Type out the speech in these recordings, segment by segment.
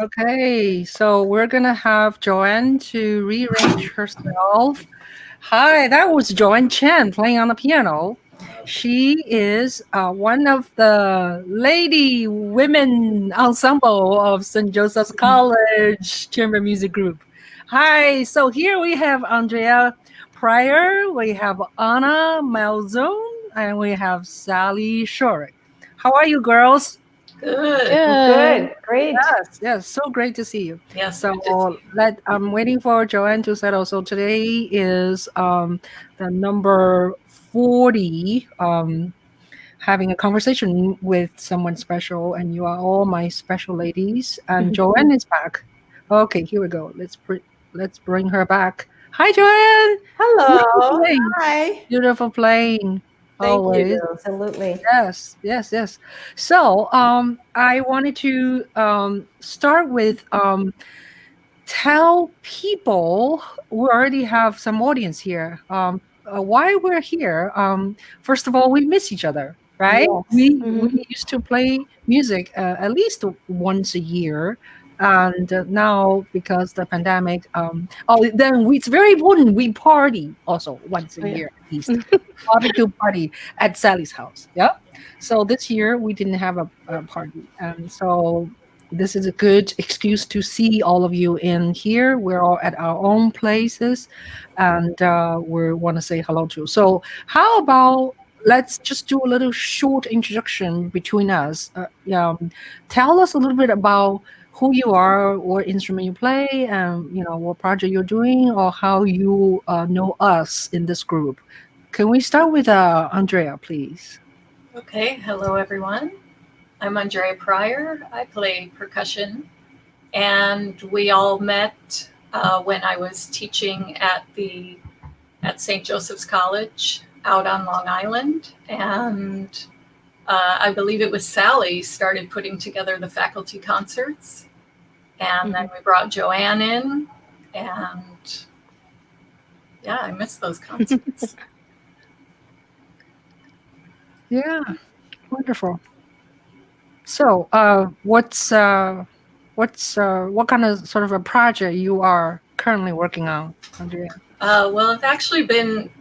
Okay, so we're gonna have Joanne to rearrange herself. Hi, that was Joanne Chang playing on the piano. She is one of the lady women ensemble of St. Joseph's College Chamber Music Group. Hi, so here we have Andrea Pryor, we have Anna Malzone, and we have Sally Shorrock. How are you girls? Good. Good. Great. Yes, so great to see you. Yes. So I'm waiting for Joanne to settle. So today is the number 40, having a conversation with someone special, and you are all my special ladies. And Joanne is back. Okay, here we go. Let's bring her back. Hi, Joanne. Hello. Playing. Hi. Beautiful playing. Thank Always. you. Absolutely. Yes. So, I wanted to start with tell people we already have some audience here. Why we're here. First of all, we miss each other, right? Yes. We used to play music at least once a year. And now, because the pandemic, it's very important. We party also once a year at least. Barbecue party at Sally's house. Yeah. So this year we didn't have a party, and so this is a good excuse to see all of you in here. We're all at our own places, and we want to say hello to. So how about let's just do a little short introduction between us. Tell us a little bit about who you are, what instrument you play, and what project you're doing, or how you know us in this group. Can we start with Andrea, please? Okay. Hello, everyone. I'm Andrea Pryor. I play percussion, and we all met when I was teaching at St. Joseph's College out on Long Island, and I believe it was Sally started putting together the faculty concerts, and then we brought Joanne in, and yeah, I miss those concerts. Yeah, wonderful. So, what kind of sort of a project you are currently working on, Andrea? Well, I've actually been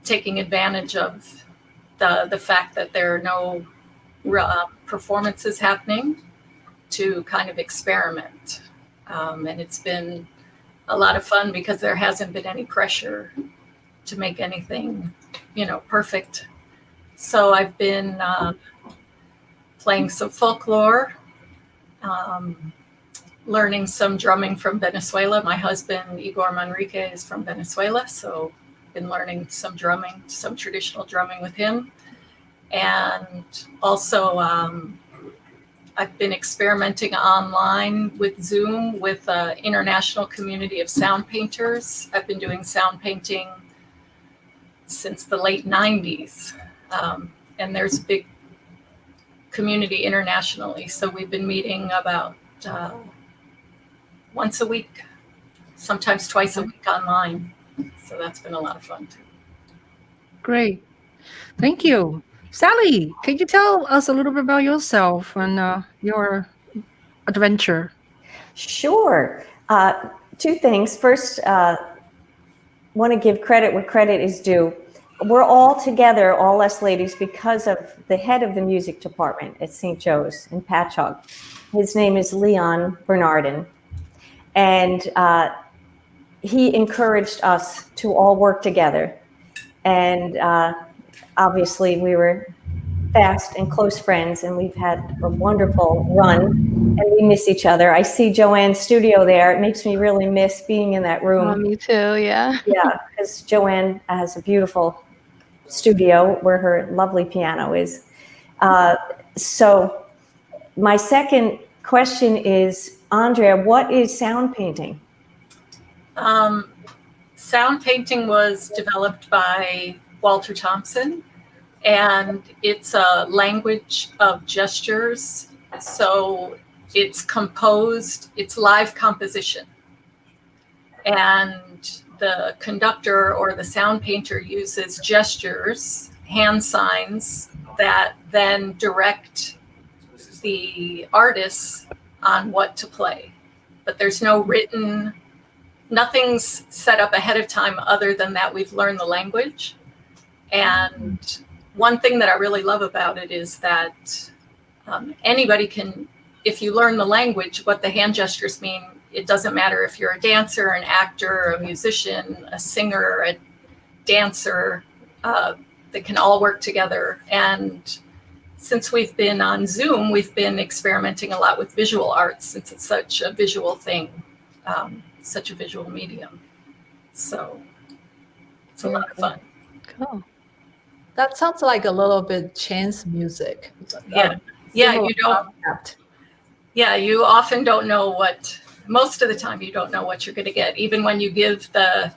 taking advantage of the fact that there are no performances happening to kind of experiment. And it's been a lot of fun because there hasn't been any pressure to make anything, perfect. So I've been playing some folklore, learning some drumming from Venezuela. My husband, Igor Manrique, is from Venezuela, so I've been learning some drumming, some traditional drumming with him. And also, I've been experimenting online with Zoom with an international community of sound painters. I've been doing sound painting since the late 90s. And there's a big community internationally. So we've been meeting about once a week, sometimes twice a week online. So that's been a lot of fun too. Great. Thank you. Sally, can you tell us a little bit about yourself and your adventure? Sure. Two things. First, want to give credit where credit is due. We're all together, all us ladies, because of the head of the music department at St. Joe's in Patchogue. His name is Leon Bernardin. And he encouraged us to all work together. And obviously we were fast and close friends, and we've had a wonderful run, and we miss each other. I see Joanne's studio there. It makes me really miss being in that room. Oh, me too, yeah. Yeah, because Joanne has a beautiful studio where her lovely piano is. So my second question is, Andrea, what is sound painting? Sound painting was developed by Walter Thompson, and it's a language of gestures. So it's composed, it's live composition. And the conductor or the sound painter uses gestures, hand signs, that then direct the artists on what to play. But there's no written, nothing's set up ahead of time other than that we've learned the language. And one thing that I really love about it is that anybody can, if you learn the language, what the hand gestures mean, it doesn't matter if you're a dancer, an actor, a musician, a singer, a dancer, they can all work together. And since we've been on Zoom, we've been experimenting a lot with visual arts since it's such a visual thing, such a visual medium. So it's a lot of fun. Cool. That sounds like a little bit chance music. Yeah. Yeah, you don't. Concept. Yeah, you often don't know what, most of the time you don't know what you're going to get. Even when you give the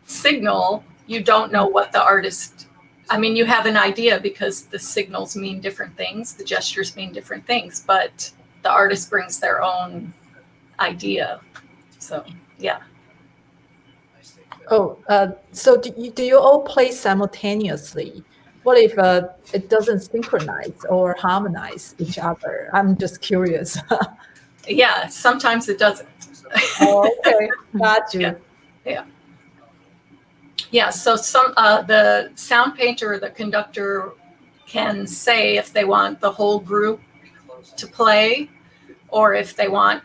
signal, you don't know what the artist, I mean, you have an idea because the signals mean different things, the gestures mean different things, but the artist brings their own idea. So, yeah. Oh, so do you all play simultaneously? What if it doesn't synchronize or harmonize each other? I'm just curious. Yeah, sometimes it doesn't. Oh, okay, got you. Yeah. Yeah. Yeah, so the sound painter or the conductor can say if they want the whole group to play, or if they want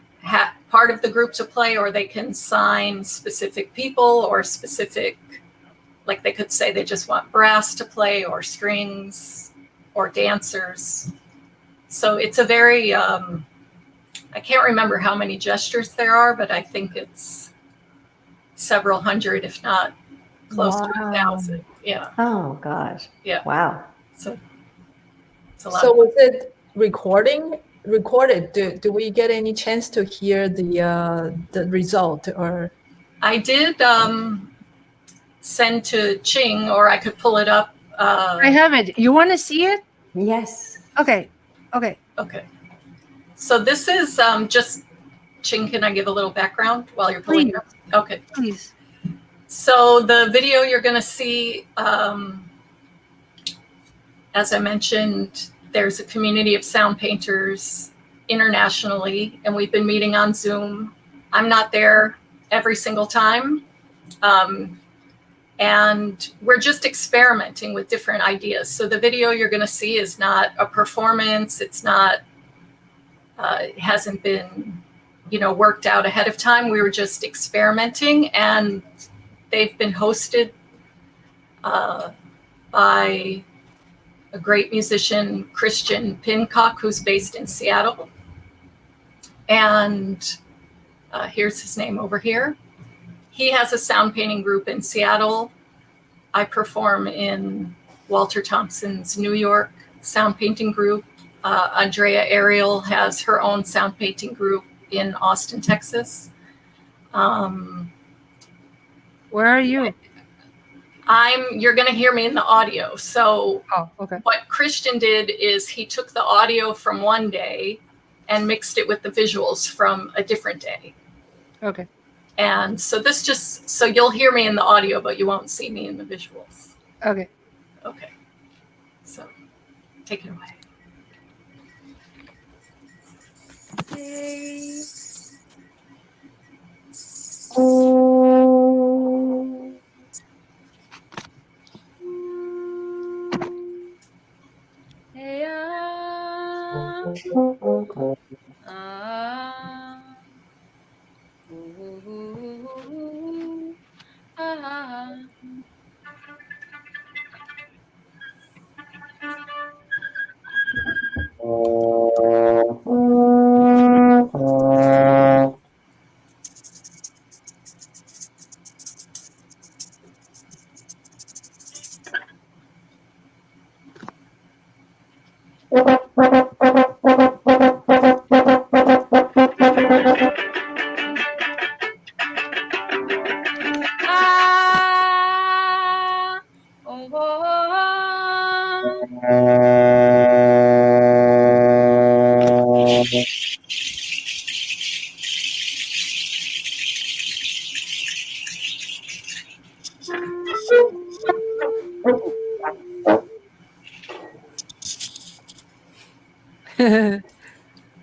part of the group to play, or they can sign specific people or specific, like they could say they just want brass to play or strings or dancers. So it's a very, I can't remember how many gestures there are, but I think it's several hundred, if not close to 1,000. Yeah. Oh gosh. Yeah. Wow. So it's a lot. So was it recorded? Do we get any chance to hear the result? Or I did send to Ching, or I could pull it up. I have it. You want to see it? Yes. Okay. Okay. Okay. So this is just, Ching, can I give a little background while you're pulling it up? Okay. Please. So the video you're going to see, as I mentioned, there's a community of sound painters internationally, and we've been meeting on Zoom. I'm not there every single time. And we're just experimenting with different ideas. So the video you're going to see is not a performance. It's not, it hasn't been, worked out ahead of time. We were just experimenting, and they've been hosted by a great musician, Christian Pincock, who's based in Seattle. And here's his name over here. He has a sound painting group in Seattle. I perform in Walter Thompson's New York sound painting group. Andrea Ariel has her own sound painting group in Austin, Texas. Where are you? You're going to hear me in the audio. So okay. What Christian did is he took the audio from one day and mixed it with the visuals from a different day. Okay. And so so you'll hear me in the audio, but you won't see me in the visuals. Okay. Okay. So take it away.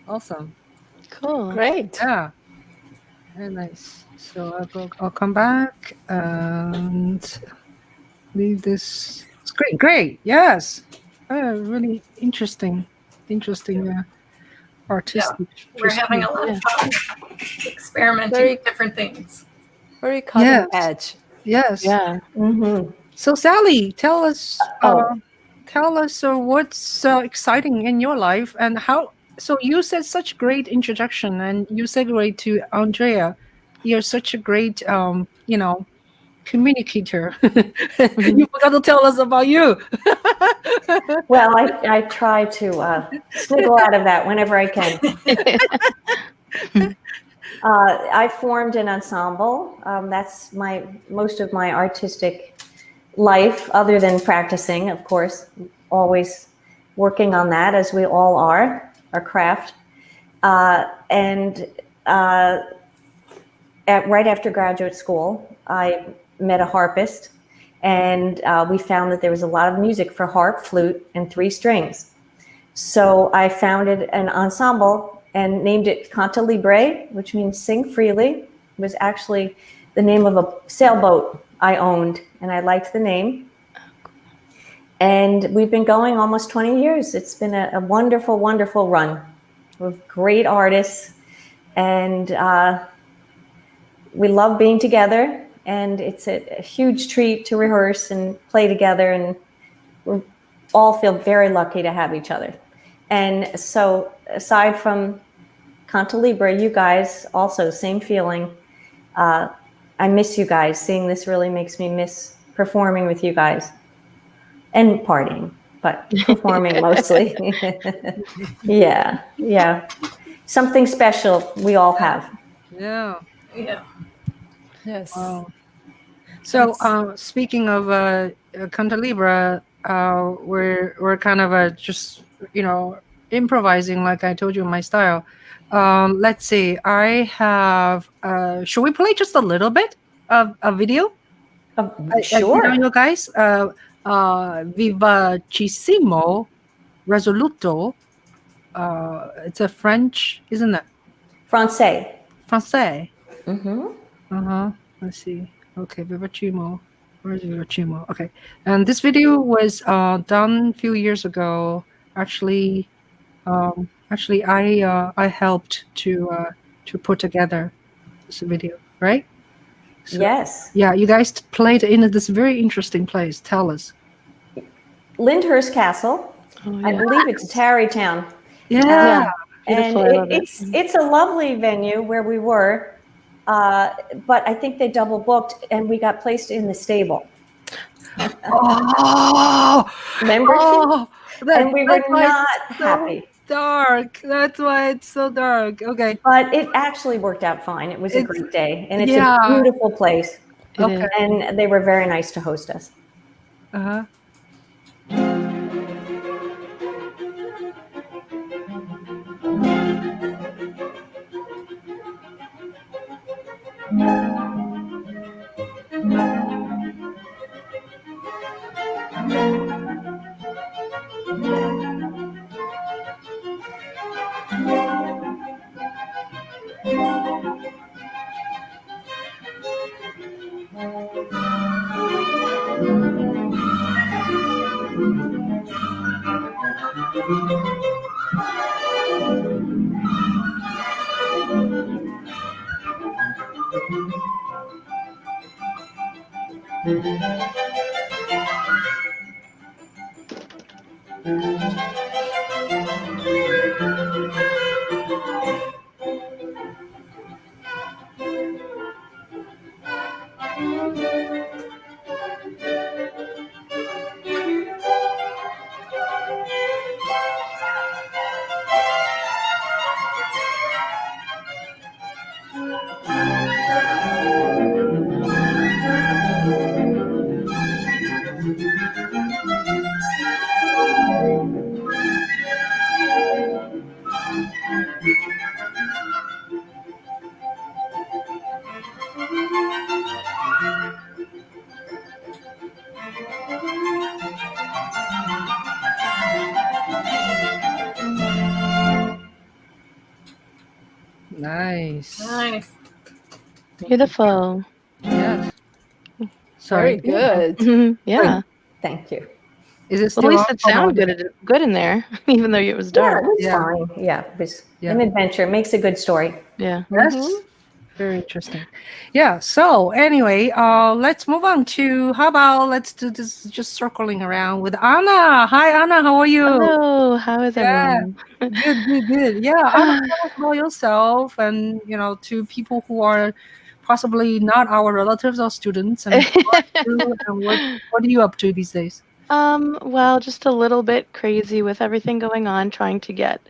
Awesome. Cool. Great. Yeah, very nice. So I'll come back and leave this screen. Great. Yes. Really interesting. Artistic. We're having a lot of fun experimenting Very- with different things. Very cutting Yes. edge. Yes. Yeah. Mm-hmm. So Sally, tell us. Oh. What's exciting in your life and how. So you said such great introduction, and you segued to Andrea. You're such a great, communicator. You forgot to tell us about you. Well, I try to sniggle out of that whenever I can. I formed an ensemble. That's most of my artistic life, other than practicing, of course. Always working on that, as we all are, our craft. And right after graduate school, I met a harpist, and we found that there was a lot of music for harp, flute, and 3 strings. So I founded an ensemble and named it Canta Libre, which means sing freely. It was actually the name of a sailboat I owned, and I liked the name. And we've been going almost 20 years. It's been a wonderful, wonderful run with great artists, and we love being together, and it's a huge treat to rehearse and play together, and we all feel very lucky to have each other. And so aside from Canta Libre, you guys also, same feeling. I miss you guys. Seeing this really makes me miss performing with you guys and partying, but performing mostly. Yeah. Something special we all have. Yeah. Yeah. Yes. Wow. So speaking of Canta Libre, we're kind of just improvising, like I told you, my style. Let's see. I have. Should we play just a little bit of a video? Sure. You guys. Vivacissimo Resoluto. It's a French, isn't it? Francais. Français. Mm-hmm. Let's see. Okay, Vivacissimo. Where's Vivacissimo? Okay, and this video was done a few years ago. Actually, I helped to put together this video, right? So, Yes. Yeah, you guys played in this very interesting place. Tell us. Lyndhurst Castle. Oh, I yeah. believe it's Tarrytown. Yeah. And Beautiful, I love it. it's a lovely venue where we were, but I think they double booked, and we got placed in the stable. Oh, Remember? And we were that's why not it's so happy. dark. That's why it's so dark. Okay. But it actually worked out fine. It was a great day, and it's a beautiful place. It Okay. is. And they were very nice to host us. Uh-huh. Nice. Nice. Beautiful. Yes. Very Sorry. good. Yeah. Thank you. Is it Well, still at on? least it Oh, no, sounded good in there, even though it was Yeah, dark. it was Yeah. fine. Yeah, it was Yeah. an adventure. It makes a good story. Yeah. Yes. Very interesting. Yeah. So anyway, let's move on to how about let's do this just circling around with Anna. Hi Anna, how are you? Hello. How is Yeah. everyone? Good. Yeah. Anna, tell us about yourself and to people who are possibly not our relatives or students and who are you and what are you up to these days? Well, just a little bit crazy with everything going on, trying to get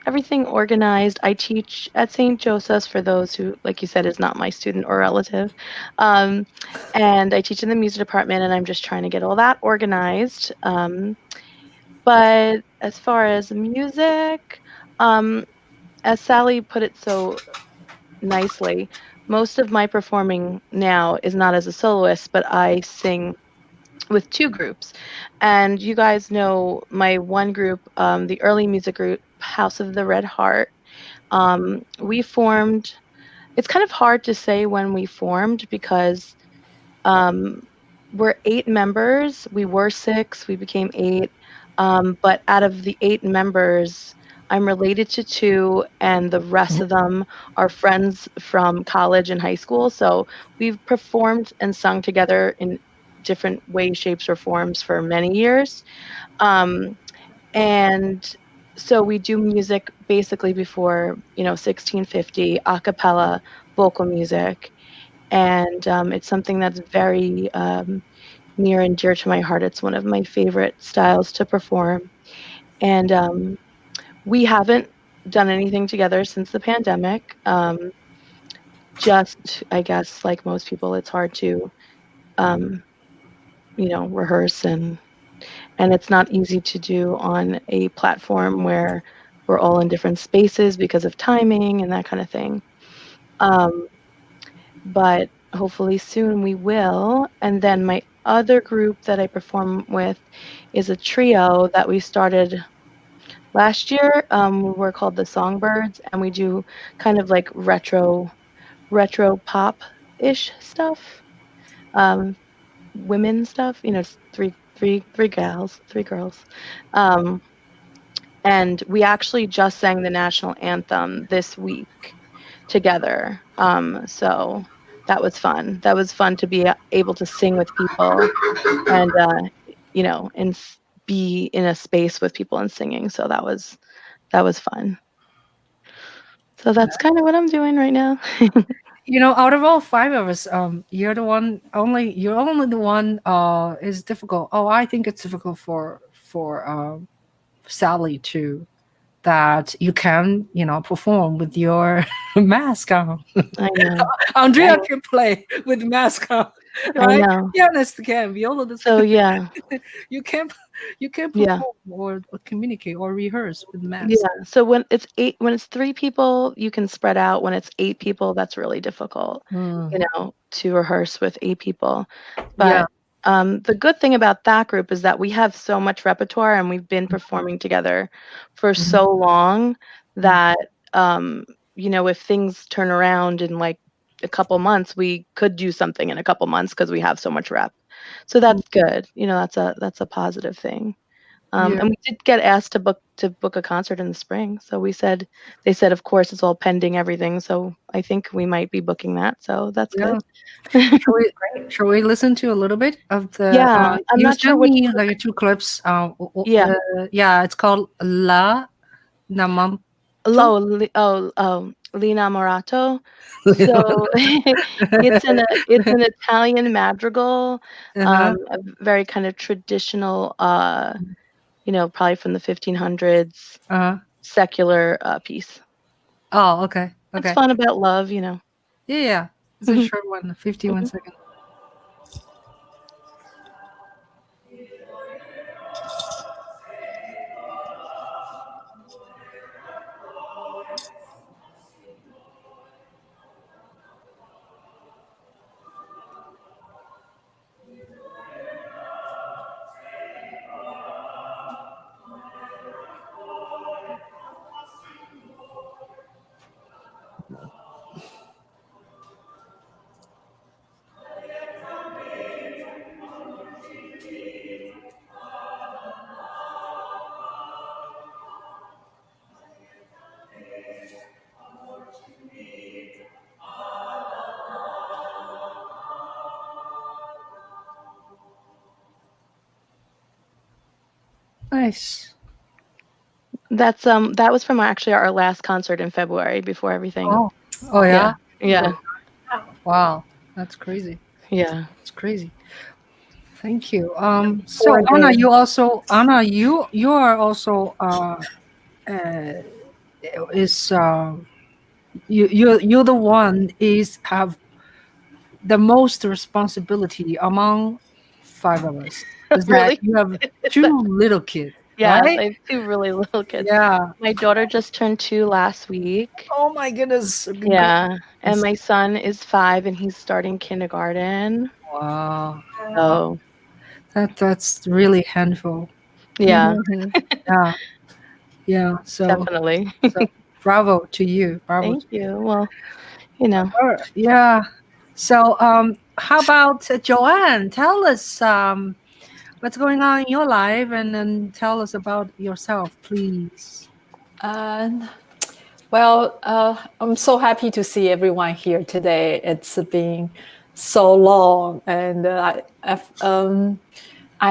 everything organized. I teach at St. Joseph's for those who, like you said, is not my student or relative. Um, and I teach in the music department, and I'm just trying to get all that organized. But as far as music, um, as Sally put it so nicely, most of my performing now is not as a soloist, but I sing with two groups. And you guys know my one group, the early music group, House of the Red Heart. We formed, it's kind of hard to say when we formed because um, we're 8 members. We were 6, we became 8. But out of the 8 members, I'm related to 2, and the rest of them are friends from college and high school. So we've performed and sung together in different ways, shapes, or forms for many years. Um, and so we do music basically before 1650, a cappella, vocal music, and it's something that's very near and dear to my heart. It's one of my favorite styles to perform, and we haven't done anything together since the pandemic. Just, I guess, like most people, it's hard to, um, rehearse, and it's not easy to do on a platform where we're all in different spaces because of timing and that kind of thing. Um, but hopefully soon we will. And then my other group that I perform with is a trio that we started last year. We're called the Songbirds, and we do kind of like retro pop ish stuff, um, women stuff. It's three gals, 3 girls. Um, and we actually just sang the national anthem this week together. So that was fun. That was fun to be able to sing with people and be in a space with people and singing. So that was fun. So that's kind of what I'm doing right now. Out of all 5 of us, you're only the one is difficult. Oh, I think it's difficult for Sally too. That you can, perform with your mask on. I know. Andrea can play with mask on, I right? know. Pianist can, violist So can. yeah, You can, you can yeah. perform or communicate or rehearse with mask. Yeah. So when it's 3 people, you can spread out. When it's 8 people, that's really difficult, to rehearse with 8 people. Yeah. But the good thing about that group is that we have so much repertoire and we've been performing together for so long that if things turn around in like a couple months, we could do something in a couple months because we have so much rep. So that's good. That's a positive thing. Yeah. And we did get asked to book a concert in the spring. So they said, of course, it's all pending everything. So I think we might be booking that. So that's Yeah. good. Shall we listen to a little bit of the? Yeah, I'm You not sure sent which. me like 2 clips. Yeah. It's called La Namam. Lina Morato. So it's an Italian madrigal, Uh-huh. a very kind of traditional, probably from the 1500s, Uh-huh. secular piece. Oh, okay. It's Okay. fun about love. Yeah. It's a short one, 51 seconds. Nice. That was from actually our last concert in February before everything. Oh yeah. Yeah. Wow, that's crazy. Yeah. It's crazy. Thank you. So Anna, you are also is you're the one is have the most responsibility among five of us. Is that Really? you have two little kids, Yeah, right? I have two really little kids. Yeah. My daughter just turned 2 last week. Oh my goodness. Yeah. And my son is 5 and he's starting kindergarten. Wow. So That's really handful. yeah, Yeah. Yeah. So definitely. bravo to you. Bravo. Thank you. Well, you know. Yeah. So how about Joanne? Tell us what's going on in your life and then tell us about yourself, please. Well, I'm so happy to see everyone here today. It's been so long, and I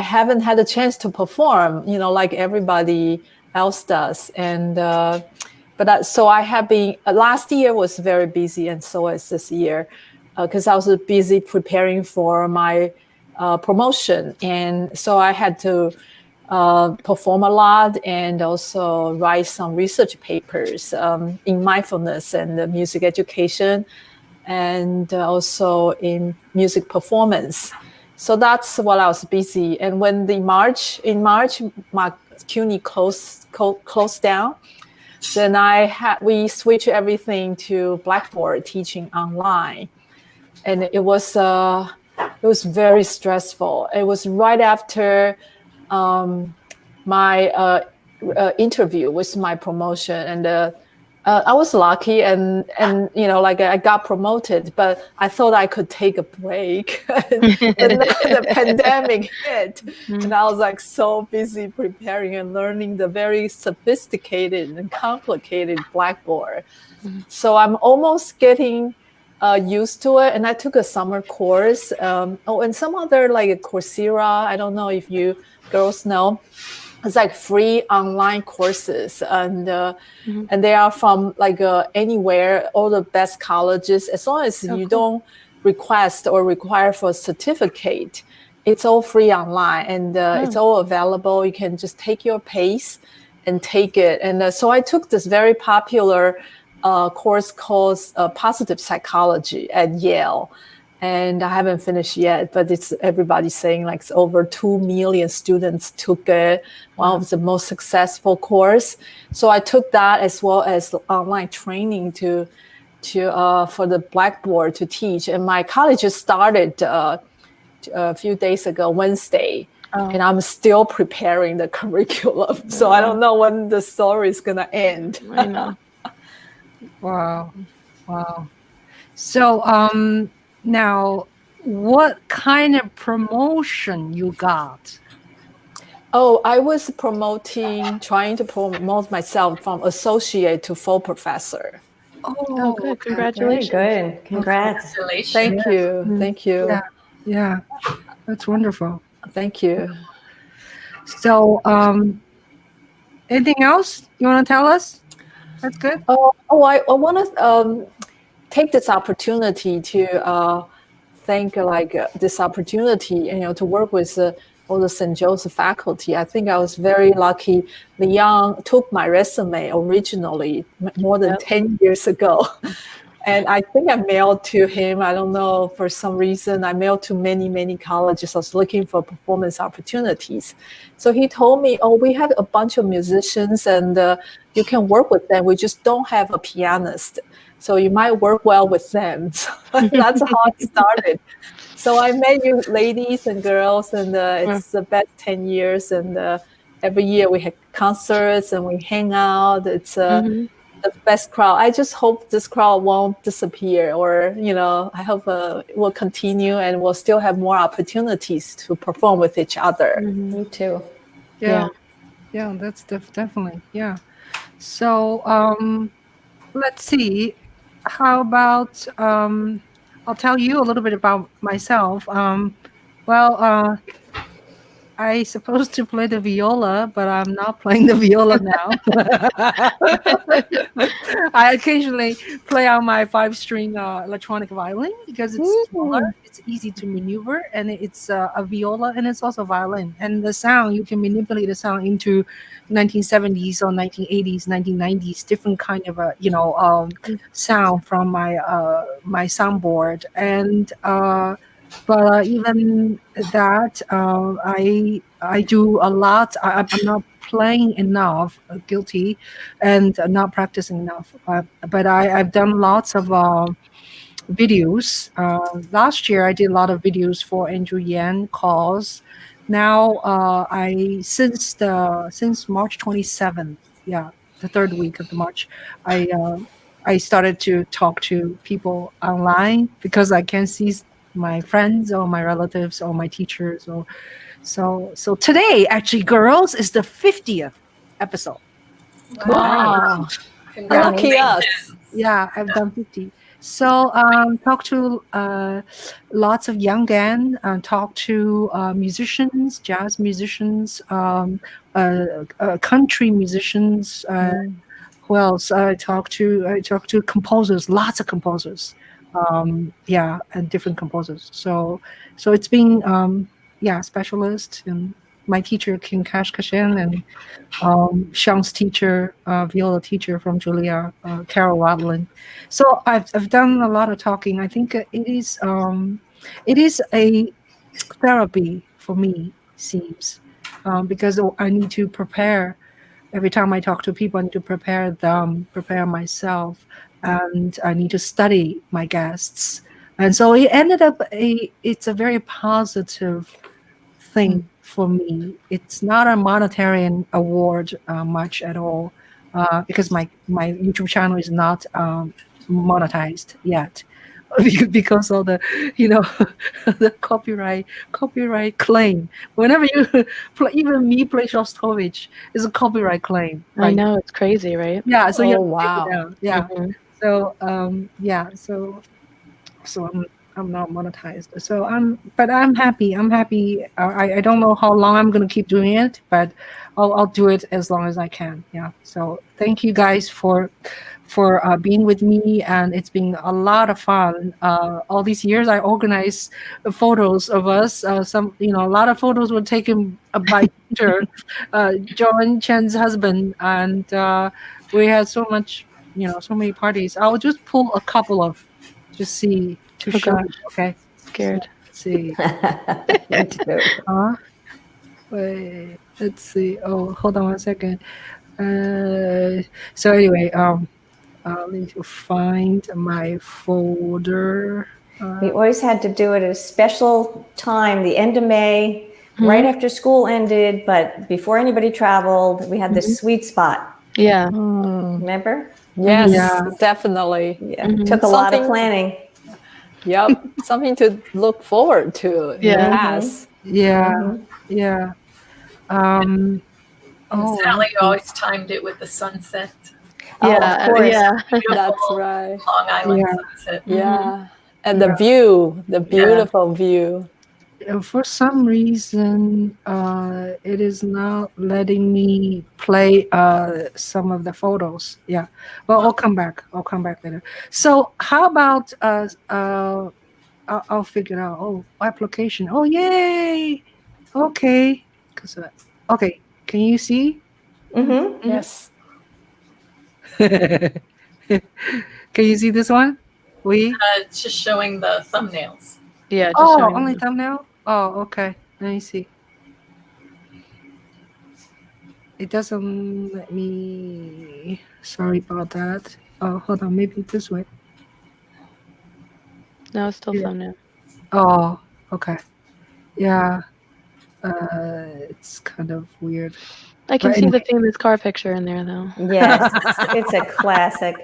haven't had a chance to perform, like everybody else does. And so I have been. Last year was very busy, and so is this year, because I was busy preparing for my promotion, and so I had to perform a lot and also write some research papers in mindfulness and music education, and also in music performance. So that's what I was busy. And when in March, my CUNY closed down, then we switched everything to Blackboard teaching online, and it was very stressful. It was right after my interview with my promotion, and I was lucky, and I got promoted, but I thought I could take a break. And then the pandemic hit, and I was like so busy preparing and learning the very sophisticated and complicated Blackboard. So I'm almost getting used to it, and I took a summer course. And some other like Coursera. I don't know if you girls know. It's like free online courses, and they are from like anywhere, all the best colleges. As long as you don't request or require for a certificate, it's all free online, and it's all available. You can just take your pace and take it. And so I took this very popular course called Positive Psychology at Yale. And I haven't finished yet, but everybody's saying like over 2 million students took it. One of the most successful course. So I took that as well as online training for the Blackboard to teach. And my college just started a few days ago, Wednesday. And I'm still preparing the curriculum. So I don't know when the story is going to end. I know. Wow. So now, what kind of promotion you got? Oh, I was trying to promote myself from associate to full professor. Oh, good. Congratulations. Very good. Congrats. Congratulations. Thank you. Thank you. Yeah, that's wonderful. Thank you. So, anything else you want to tell us? That's good. I want to take this opportunity to thank this opportunity, to work with all the St. Joseph faculty. I think I was very lucky. Leon took my resume originally more than 10 years ago. And I think I mailed to him. I don't know, for some reason, I mailed to many, many colleges. I was looking for performance opportunities. So he told me, we have a bunch of musicians and you can work with them. We just don't have a pianist. So you might work well with them. So that's how it started. So I met you ladies and girls, and it's the best 10 years. And every year we have concerts and we hang out. It's the best crowd. I just hope this crowd won't disappear, or I hope it will continue and we'll still have more opportunities to perform with each other. Me too. Yeah, that's definitely So let's see. How about I'll tell you a little bit about myself. I supposed to play the viola, but I'm not playing the viola now. I occasionally play on my 5-string electronic violin because it's smaller, it's easy to maneuver, and it's a viola, and it's also violin. And the sound, you can manipulate the sound into 1970s or 1980s, 1990s, different kind of sound from my soundboard. And but even that, I do a lot. I'm not playing enough, guilty, and not practicing enough. But I've done lots of videos. Last year, I did a lot of videos for Andrew Yan cause. Now, since March 27th, yeah, the third week of the March, I started to talk to people online because I can't see my friends or my relatives or my teachers. Or so today, actually, girls, is the 50th episode. Wow. Lucky us. Yeah, I've done 50. So talk to lots of young men, talk to musicians, jazz musicians, country musicians. Who else? I talk to composers, lots of composers. And different composers. So it's been specialist, and my teacher King Kash Kashan, and Sean's teacher, viola teacher from Julia, Carol Wadlin. So I've done a lot of talking. I think it is a therapy for me, seems, because I need to prepare. Every time I talk to people, I need to prepare them, prepare myself, and I need to study my guests. And so it ended up it's a very positive thing for me. It's not a monetary award much at all, because my YouTube channel is not monetized yet, because of the the copyright claim. Whenever you play, even me play Shostakovich, is a copyright claim. I know, it's crazy, right? Yeah. So you wow. Yeah. Mhm. So so I'm not monetized. So I'm happy. I'm happy. I don't know how long I'm gonna keep doing it, but I'll do it as long as I can. Yeah. So thank you guys for being with me, and it's been a lot of fun. All these years, I organized photos of us. A lot of photos were taken by Peter, Joanne Chang's husband, and we had so many parties. I'll just pull a couple of, just see to Oh, show. gosh. Okay, Scared. let's see. Me too. Wait, let's see. Oh, hold on one second. So anyway, I'll need to find my folder. We always had to do it at a special time, the end of May, right after school ended, but before anybody traveled. We had this sweet spot. Yeah. Remember? Yes, Yeah. definitely. Yeah. Took a lot of planning. Yep. Something to look forward to in the Yeah. past. Yeah, yeah. And Sally always timed it with the sunset. Yeah. of course. Yeah. That's right. Long Island Yeah. sunset. Yeah. And the view, the beautiful view. For some reason, it is not letting me play some of the photos. Yeah. Well, I'll come back. I'll come back later. So how about I'll figure it out. Oh, application. Oh, yay. Okay. Okay. Can you see? Yes. Can you see this one? It's just showing the thumbnails. Yeah. Just Oh, showing only them. thumbnail? Oh, okay. Let me see. It doesn't let me. Sorry about that. Oh, hold on. Maybe this way. No, it's still Yeah. thumbnail. Oh, okay. Yeah. It's kind of weird. I can But see the anyway. famous car picture in there, though. Yes, it's a classic.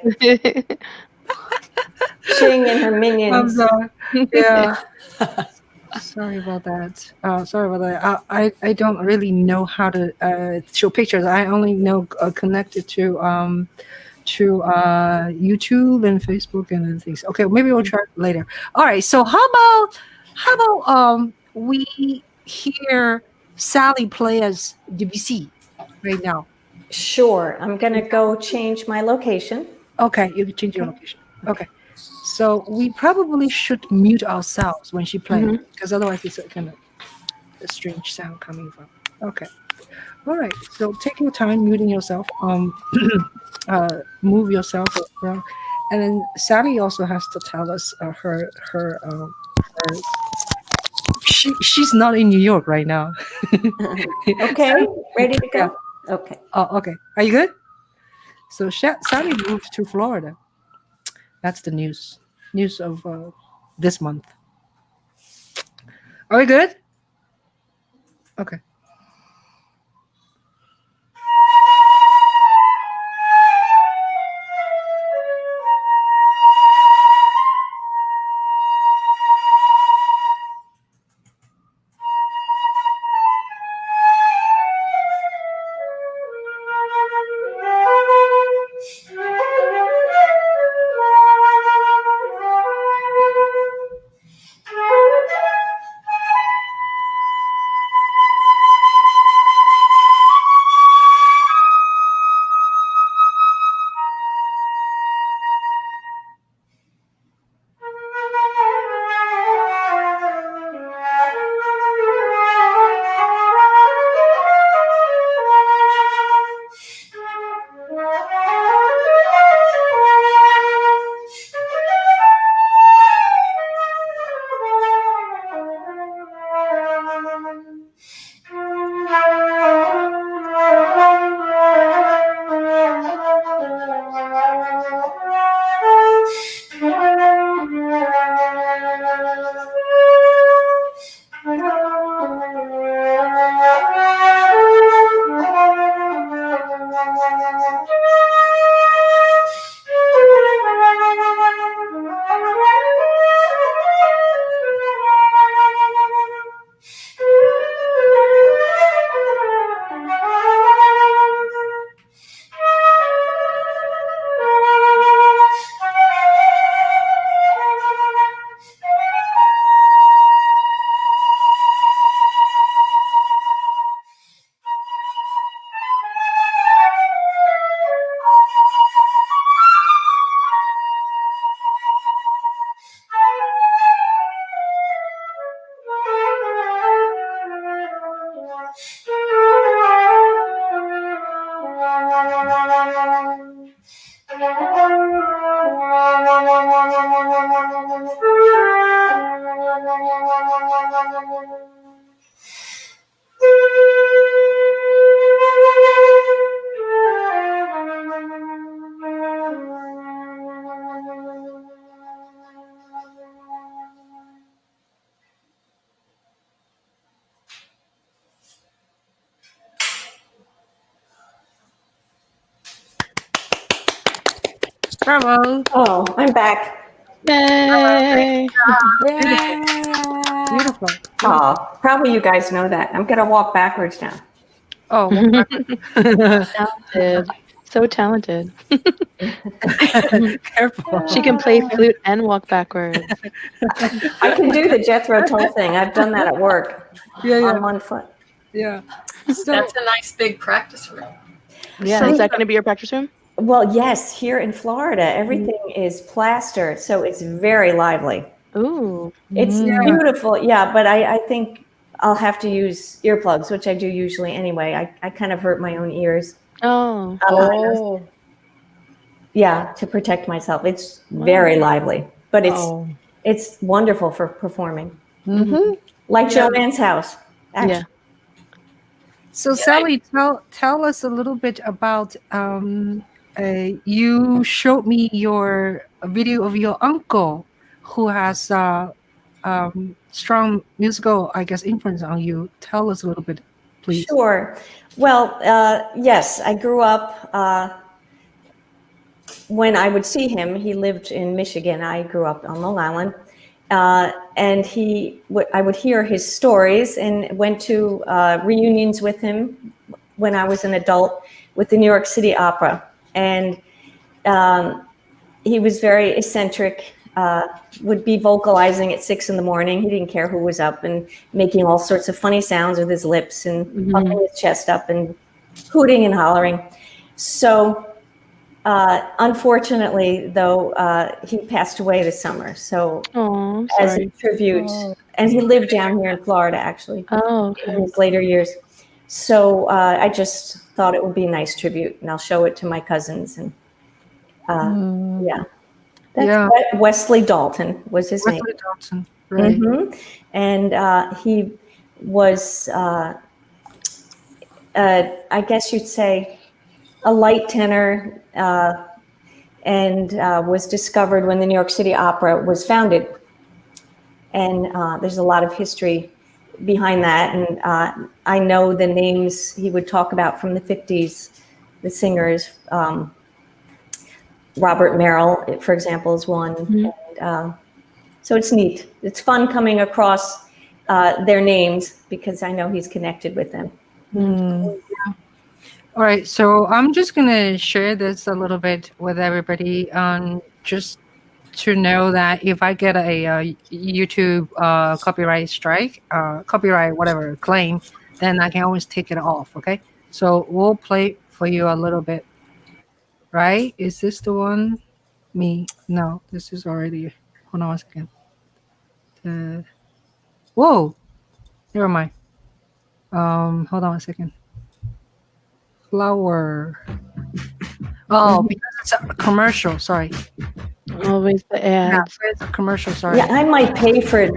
Ching and her I'm minions. sorry. Yeah. Sorry about that. I don't really know how to show pictures. I only know connected to YouTube and Facebook and other things. Okay, maybe we'll try it later. All right. So how about we hear Sally play as Debussy right now? Sure. I'm going to go change my location. Okay, you can change your location. Okay. So we probably should mute ourselves when she plays, because otherwise it's kind of a strange sound coming from. Okay. All right. So take your time muting yourself. Move yourself around, and then Sally also has to tell us her. She's not in New York right now. Okay. Ready to go? Okay. Oh, okay. Are you good? So Sally moved to Florida. That's the news of this month. Are we good? Okay. Bravo. Oh, I'm back. Yay! Beautiful. Oh, probably you guys know that. I'm going to walk backwards now. Oh, Talented. So talented. careful. She can play flute and walk backwards. I can do the Jethro Tull thing. I've done that at work on one foot. Yeah. So, That's a nice big practice room. Yeah. Is that going to be your practice room? Well, yes, here in Florida, everything is plaster, so it's very lively. Ooh. It's beautiful. Yeah, but I think I'll have to use earplugs, which I do usually anyway. I kind of hurt my own ears. Oh. Yeah, to protect myself. It's very lively, but it's wonderful for performing. Like Joanne's house, actually. Yeah. So Sally, tell us a little bit about. You showed me a video of your uncle, who has strong musical, I guess, influence on you. Tell us a little bit, please. Sure. Well, yes, I grew up. When I would see him, he lived in Michigan. I grew up on Long Island. And I would hear his stories and went to reunions with him when I was an adult with the New York City Opera. And he was very eccentric. would be vocalizing at 6 a.m. He didn't care who was up and making all sorts of funny sounds with his lips and puffing his chest up and hooting and hollering. So unfortunately, though, he passed away this summer. So as a tribute, and he lived down here in Florida, actually, in his later years. So I just thought it would be a nice tribute, and I'll show it to my cousins. And that's Wesley Dalton was his name. Wesley Dalton, right. And he was, I guess you'd say, a light tenor, and was discovered when the New York City Opera was founded. And there's a lot of history behind that. And I know the names he would talk about from the 50s, the singers. Robert Merrill, for example, is one. And, so it's neat. It's fun coming across their names because I know he's connected with them. All right, so I'm just going to share this a little bit with everybody, just to know that if I get a YouTube copyright strike, copyright whatever claim, then I can always take it off, okay? So we'll play for you a little bit, right? Is this the one? Me? No, this is already, hold on a second. Whoa, never mind. Hold on a second. Flower. Oh, because it's a commercial. Sorry. Always the ads. Yeah, it's a commercial. Sorry. Yeah, I might pay for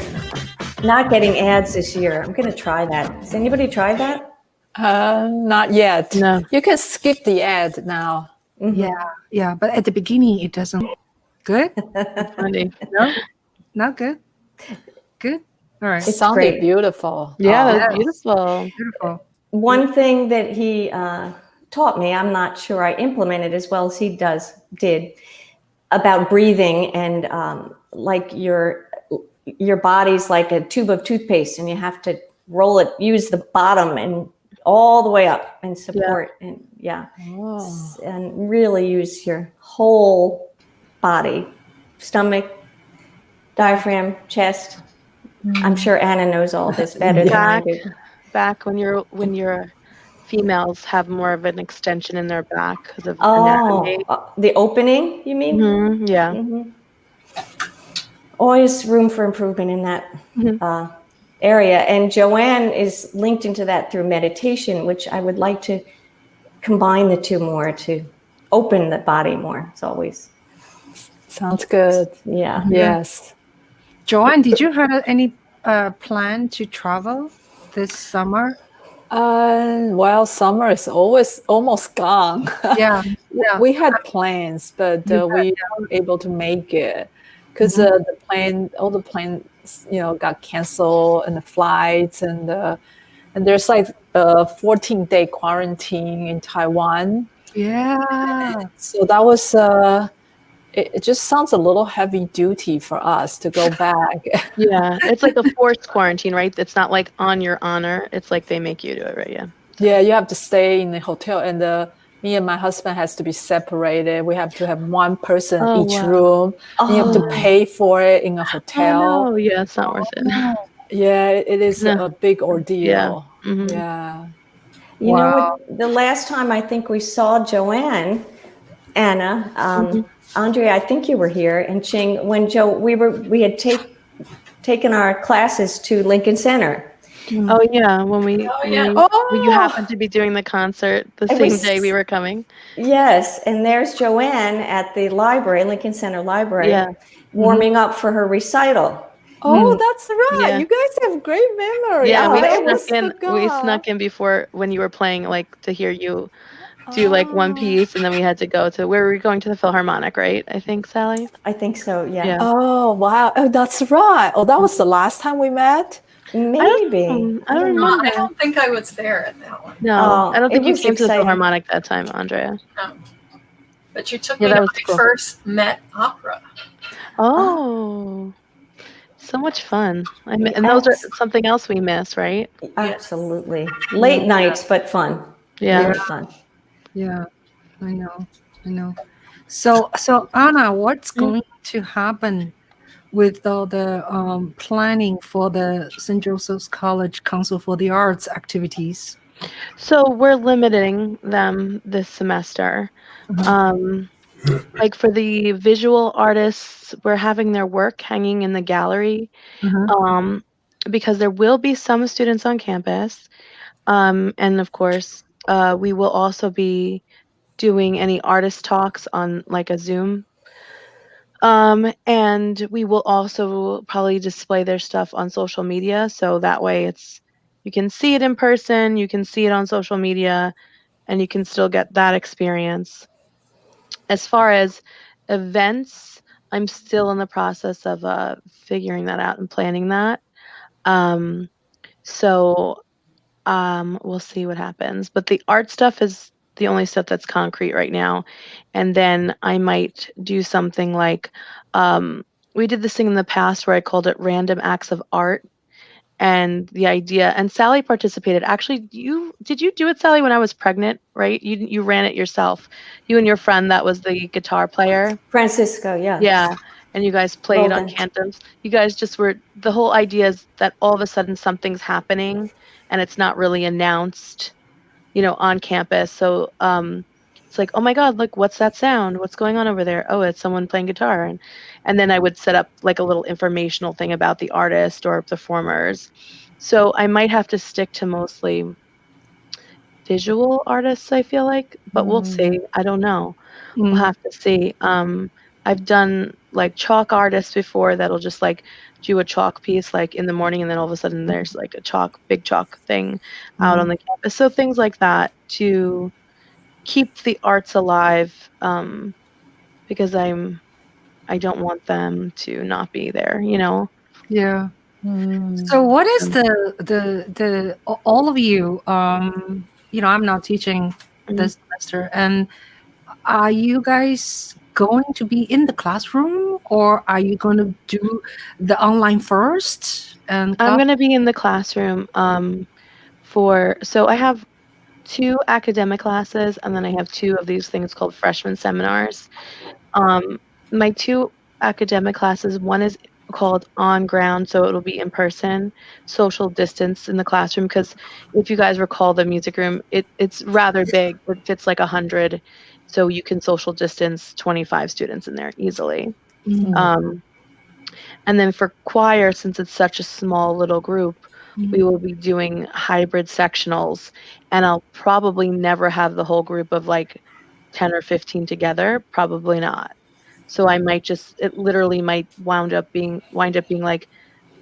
not getting ads this year. I'm going to try that. Has anybody tried that? Not yet. No. You can skip the ad now. Yeah. But at the beginning, it doesn't. Good. Funny. No, not good. Good. All right. It sounded great. beautiful. Yeah, that's yes. beautiful. Beautiful. One thing that he taught me, I'm not sure I implemented as well as he did, about breathing and like your body's like a tube of toothpaste and you have to roll it, use the bottom and all the way up and support and and really use your whole body, stomach, diaphragm, chest. I'm sure Anna knows all this better than I do. Back when your females have more of an extension in their back because of anatomy. The opening, you mean? Yeah. Always room for improvement in that area. And Joanne is linked into that through meditation, which I would like to combine the two more to open the body more. It's always. Sounds good. Yeah. Yes. Joanne, did you have any plan to travel this summer? Well, summer is always almost gone. Yeah. We had plans, but we weren't able to make it because all the planes, got canceled, and the flights, and there's like a 14-day quarantine in Taiwan. Yeah. So that was it just sounds a little heavy duty for us to go back. Yeah, it's like a forced quarantine, right? It's not like on your honor. It's like they make you do it, right? Yeah. Yeah, you have to stay in the hotel, and me and my husband has to be separated. We have to have one person in each room. And you have to pay for it in a hotel. Oh, yeah, it's not worth it. Yeah, it is a big ordeal. Yeah. Yeah. You know, the last time I think we saw Joanne, Anna, Andrea, I think you were here, and Ching, when we had taken our classes to Lincoln Center. Oh yeah, when you happened to be doing the concert the same day we were coming. Yes, and there's Joanne at the library, Lincoln Center Library, warming up for her recital. Oh, that's right. Yeah. You guys have great memory. Yeah, Oh, we snuck in before when you were playing, like to hear you do like one piece, and then we had to go to where were we going, to the Philharmonic, right? I think, Sally. I think so. Yeah. Oh wow. Oh, that's right. Oh, that was the last time we met. Maybe. I don't remember. I don't think I was there at that one. No, I don't think it you was came to the exciting. Philharmonic that time, Andrea. No. But you took me that to was my cool. first Met opera. Oh, so much fun. And those are something else we miss, right? Absolutely. Late nights, but fun. Yeah. Very fun. Yeah, I know. So Anna, what's going to happen with the planning for the St. Joseph's College Council for the Arts activities? So we're limiting them this semester. Um, like for the visual artists, we're having their work hanging in the gallery, um, because there will be some students on campus. And of course, we will also be doing any artist talks on like a Zoom. And we will also probably display their stuff on social media. So that way you can see it in person, you can see it on social media, and you can still get that experience. As far as events, I'm still in the process of figuring that out and planning that. Um, so we'll see what happens. But the art stuff is the only stuff that's concrete right now. And then I might do something like we did this thing in the past where I called it random acts of art. And the idea, and Sally participated. Actually, did you do it, Sally, when I was pregnant, right? You ran it yourself. You and your friend that was the guitar player. Francisco, yeah. Yeah. And you guys played on Golden. cantos. You guys just the whole idea is that all of a sudden something's happening and it's not really announced, on campus. So it's like, oh my God, look, what's that sound? What's going on over there? Oh, it's someone playing guitar. And then I would set up like a little informational thing about the artist or performers. So I might have to stick to mostly visual artists, I feel like, but we'll see. I don't know. We'll have to see. I've done like chalk artists before that'll just like do a chalk piece like in the morning, and then all of a sudden there's like a big chalk thing out on the campus. So things like that to keep the arts alive, because I don't want them to not be there, Yeah. So what is the all of you, I'm not teaching this semester, and are you guys going to be in the classroom, or are you going to do the online first? And I'm going to be in the classroom so I have 2 academic classes, and then I have 2 of these things called freshman seminars. My 2 academic classes, one is called on ground, so it'll be in person, social distance in the classroom, because if you guys recall the music room, it's rather big. It fits like 100, so you can social distance 25 students in there easily. And then for choir, since it's such a small little group, we will be doing hybrid sectionals, and I'll probably never have the whole group of like 10 or 15 together, probably not. So I might it literally might wind up being like,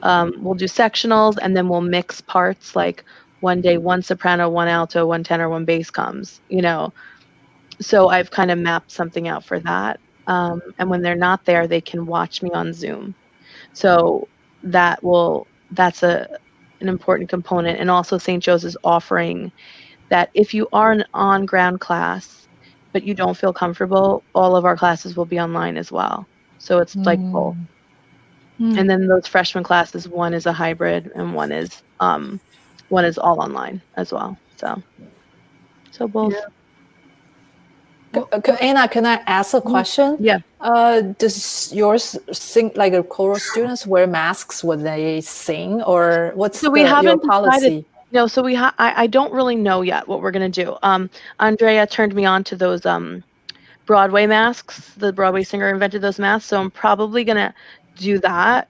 we'll do sectionals, and then we'll mix parts, like one day, 1 soprano, 1 alto, 1 tenor, 1 bass comes, So I've kind of mapped something out for that. And when they're not there, they can watch me on Zoom. So that's an important component. And also St. Joe's is offering that if you are an on-ground class, but you don't feel comfortable, all of our classes will be online as well. So it's like both. And then those freshman classes, one is a hybrid and one is all online as well. So both. Anna, can I ask a question? Yeah. Does yours sing like a choral students wear masks when they sing, or what's So we your haven't policy? decided. No, so I don't really know yet what we're gonna do. Andrea turned me on to those Broadway masks. The Broadway singer invented those masks, so I'm probably gonna do that.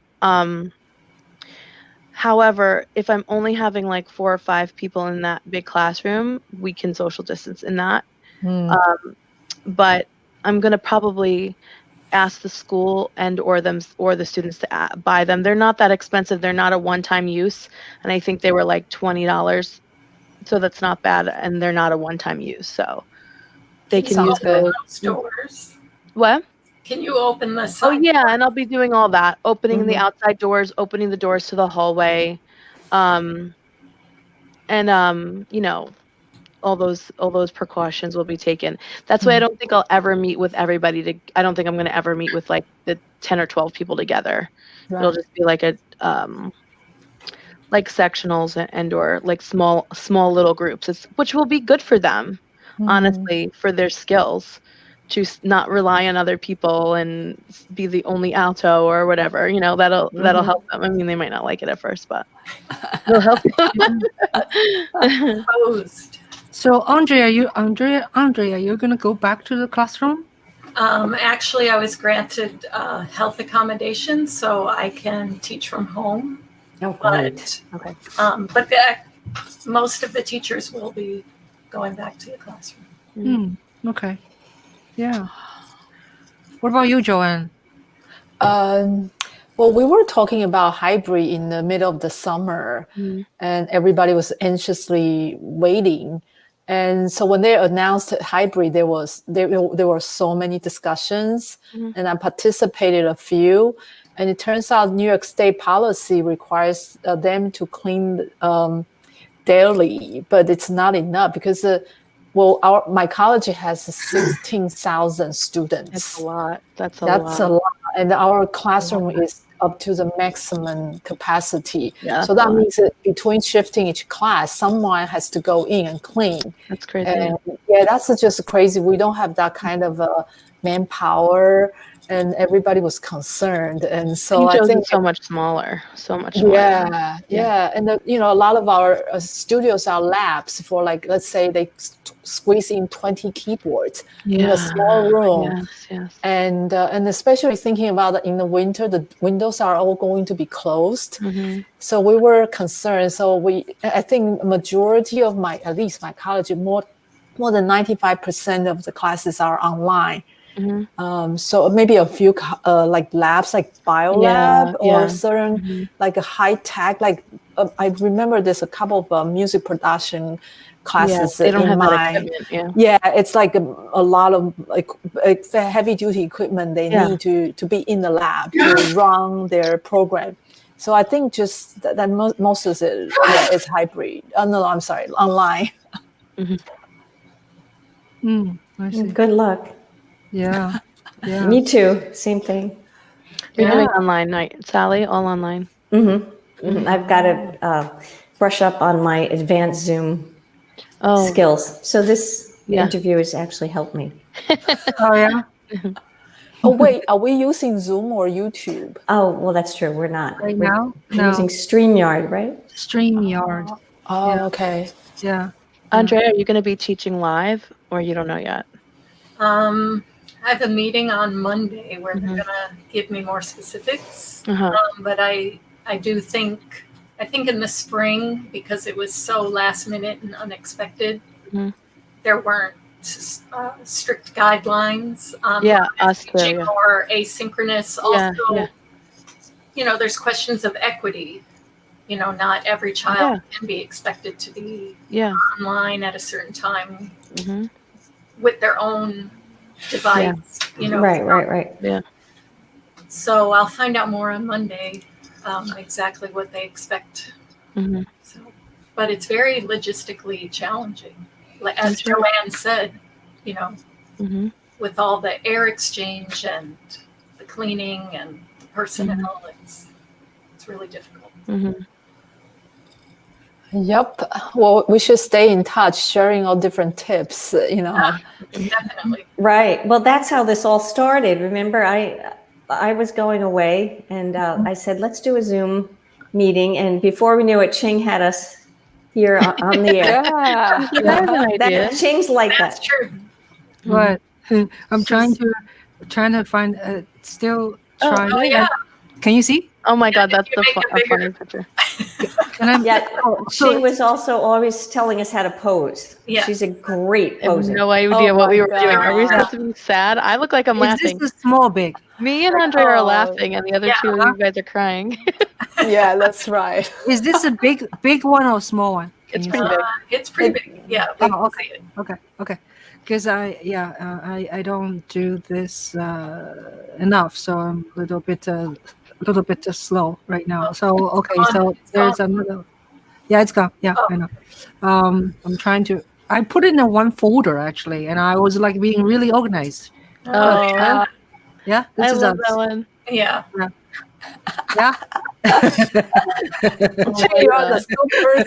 However, if I'm only having like 4 or 5 people in that big classroom, we can social distance in that. But I'm gonna probably ask the school or the students to buy them. They're not that expensive. They're not a one-time use, and I think they were like $20. So that's not bad, and they're not a one-time use, so they can use those doors. What? Can you open the Oh yeah, and I'll be doing all that, opening the outside doors, opening the doors to the hallway, and all those precautions will be taken. That's why I don't think I'll ever meet with everybody. I don't think I'm going to ever meet with like the 10 or 12 people together. Right. It'll just be like a like sectionals or like small little groups, which will be good for them, honestly, for their skills. choose not rely on other people and be the only alto or whatever, you know, that'll help them. I mean, they might not like it at first, but it'll help them. Opposed. So Andrea, you're gonna go back to the classroom? Actually, I was granted health accommodations, so I can teach from home. Oh, great. But, Okay. but most of the teachers will be going back to the classroom. Okay. Yeah. What about you, Joanne? Well, we were talking about hybrid in the middle of the summer, and everybody was anxiously waiting. And so when they announced hybrid, there were so many discussions, and I participated a few. And it turns out New York State policy requires them to clean daily, but it's not enough because my college has 16,000 students. That's a lot. That's a lot. And our classroom is up to the maximum capacity. Yeah, so that means that between shifting each class, someone has to go in and clean. That's crazy. And that's just crazy. We don't have that kind of manpower, and everybody was concerned. And so I think so much smaller. Yeah. And a lot of our studios are labs for, like, let's say they squeeze in 20 keyboards in a small room. Yes. And especially thinking about in the winter, the windows are all going to be closed. So we were concerned. So I think majority of at least my college, more than 95% of the classes are online. So maybe a few like labs, like biolab or certain like a high tech, like I remember there's a couple of music production classes. They don't have that equipment. It's like a lot of like heavy duty equipment they need to be in the lab to run their program. So I think just that most of it is hybrid. No, I'm sorry, online. I see. Good luck. Yeah. Me too. Same thing. You're doing online, right, Sally? All online. I've got to brush up on my advanced Zoom skills. So this interview has actually helped me. Oh, yeah? Oh, wait, are we using Zoom or YouTube? Oh, well, that's true. We're not. Right We're now? No. using StreamYard, right? StreamYard. Oh, okay. Yeah. Andrea, are you going to be teaching live, or you don't know yet? I have a meeting on Monday where they're going to give me more specifics. But I do think in the spring, because it was so last minute and unexpected, there weren't strict guidelines on teaching or asynchronous. Also, there's questions of equity. Not every child can be expected to be online at a certain time with their own device. Right. Yeah. So I'll find out more on Monday, exactly what they expect. So, but it's very logistically challenging. As Joanne said, with all the air exchange and the cleaning and the personnel, it's really difficult. Yep. Well, we should stay in touch, sharing all different tips, Definitely. Right. Well, that's how this all started. Remember, I was going away, and I said, let's do a Zoom meeting. And before we knew it, Ching had us here on the air. Ching's like That's that. true. What? I'm trying to find still trying. Oh, yeah. Can you see? Oh my God, that's a funny picture. Ching was also always telling us how to pose. Yeah. She's a great I have poser. no idea what we were doing. Are we supposed to be sad? I look like I'm laughing. Is this a small big? Me and Andrea are laughing, and the other two of you guys are crying. Yeah, that's right. Is this a big one or small one? It's pretty big. It's pretty big. Yeah. Okay. Okay. Because I don't do this enough, so I'm a little bit slow right now. So okay, so there's another. Yeah, it's gone. Yeah, I know. I'm trying to. I put it in one folder actually, and I was like being really organized. Oh, Yeah, this I is love that one. Yeah. Yeah. You are the superstar. in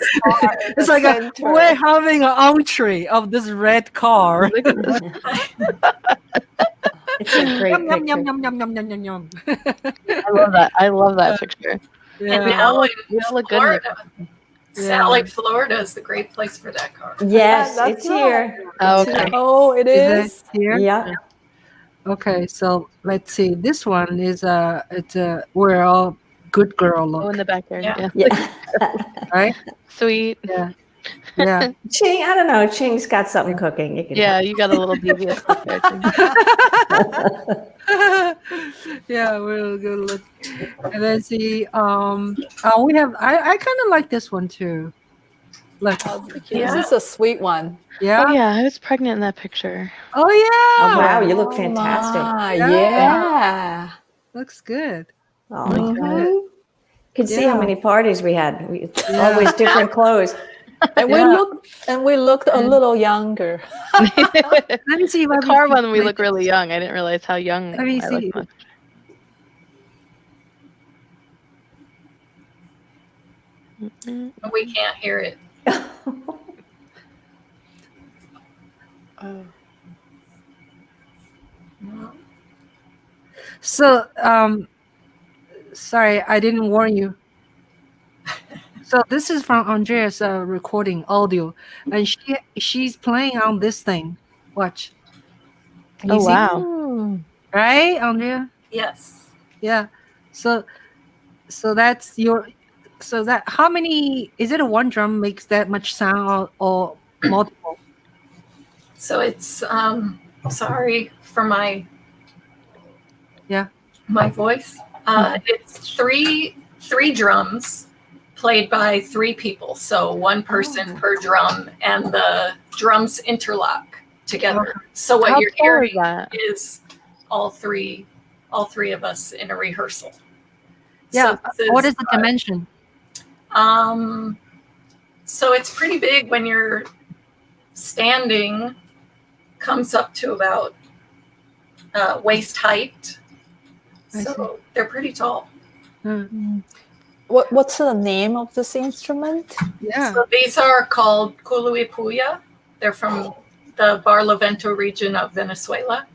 It's the like center. we're having an entree of this red car. Look at this. It's a great Yum, picture. yum, yum, yum, yum, yum, yum. I love that. I love that picture. And Yeah. now in You all look good in it. Florida, Yeah. Sally, Florida is the great place for that car. Yes, That's it's here. Oh, It's okay. here. Oh, it Is is. it here? Yeah. Okay, so let's see. This one is it's we're all good girl Oh, in look, the backyard. Yeah. Yeah. Yeah. right? Sweet. Yeah. Yeah. Ching, I don't know. Ching's got something cooking. You can Yeah, you got a little devious look there too. Yeah, we're good look. And then see, we have I kind of like this one too. Look, Yeah. This is a sweet one. yeah. Oh yeah, I was pregnant in that picture. Oh yeah. Wow, you look fantastic. Yeah. Yeah. Looks good. Oh, Mhm. could see how Yeah. many parties we had. It's Yeah. always different clothes. And Yeah. we looked a little younger. Let me see if I The can car one, we find look really young. I didn't realize how young Let me I see. looked. But we can't hear it. Oh. So, sorry, I didn't warn you. So this is from Andrea's recording audio, and she's playing on this thing. Watch. Can you Oh see? wow. Right, Andrea? Yes. Yeah. So that's your. So that how many is it? A one drum makes that much sound or multiple? So it's sorry for my my voice. It's three drums played by three people. So one person per drum, and the drums interlock together. So what How you're cool is hearing that? is all three of us in a rehearsal. Yeah. So this What is the dimension? So it's pretty big when you're standing, comes up to about waist height. I So they're pretty tall. What's the name of this instrument? Yeah. So these are called Kuluipuya. They're from the Barlovento region of Venezuela.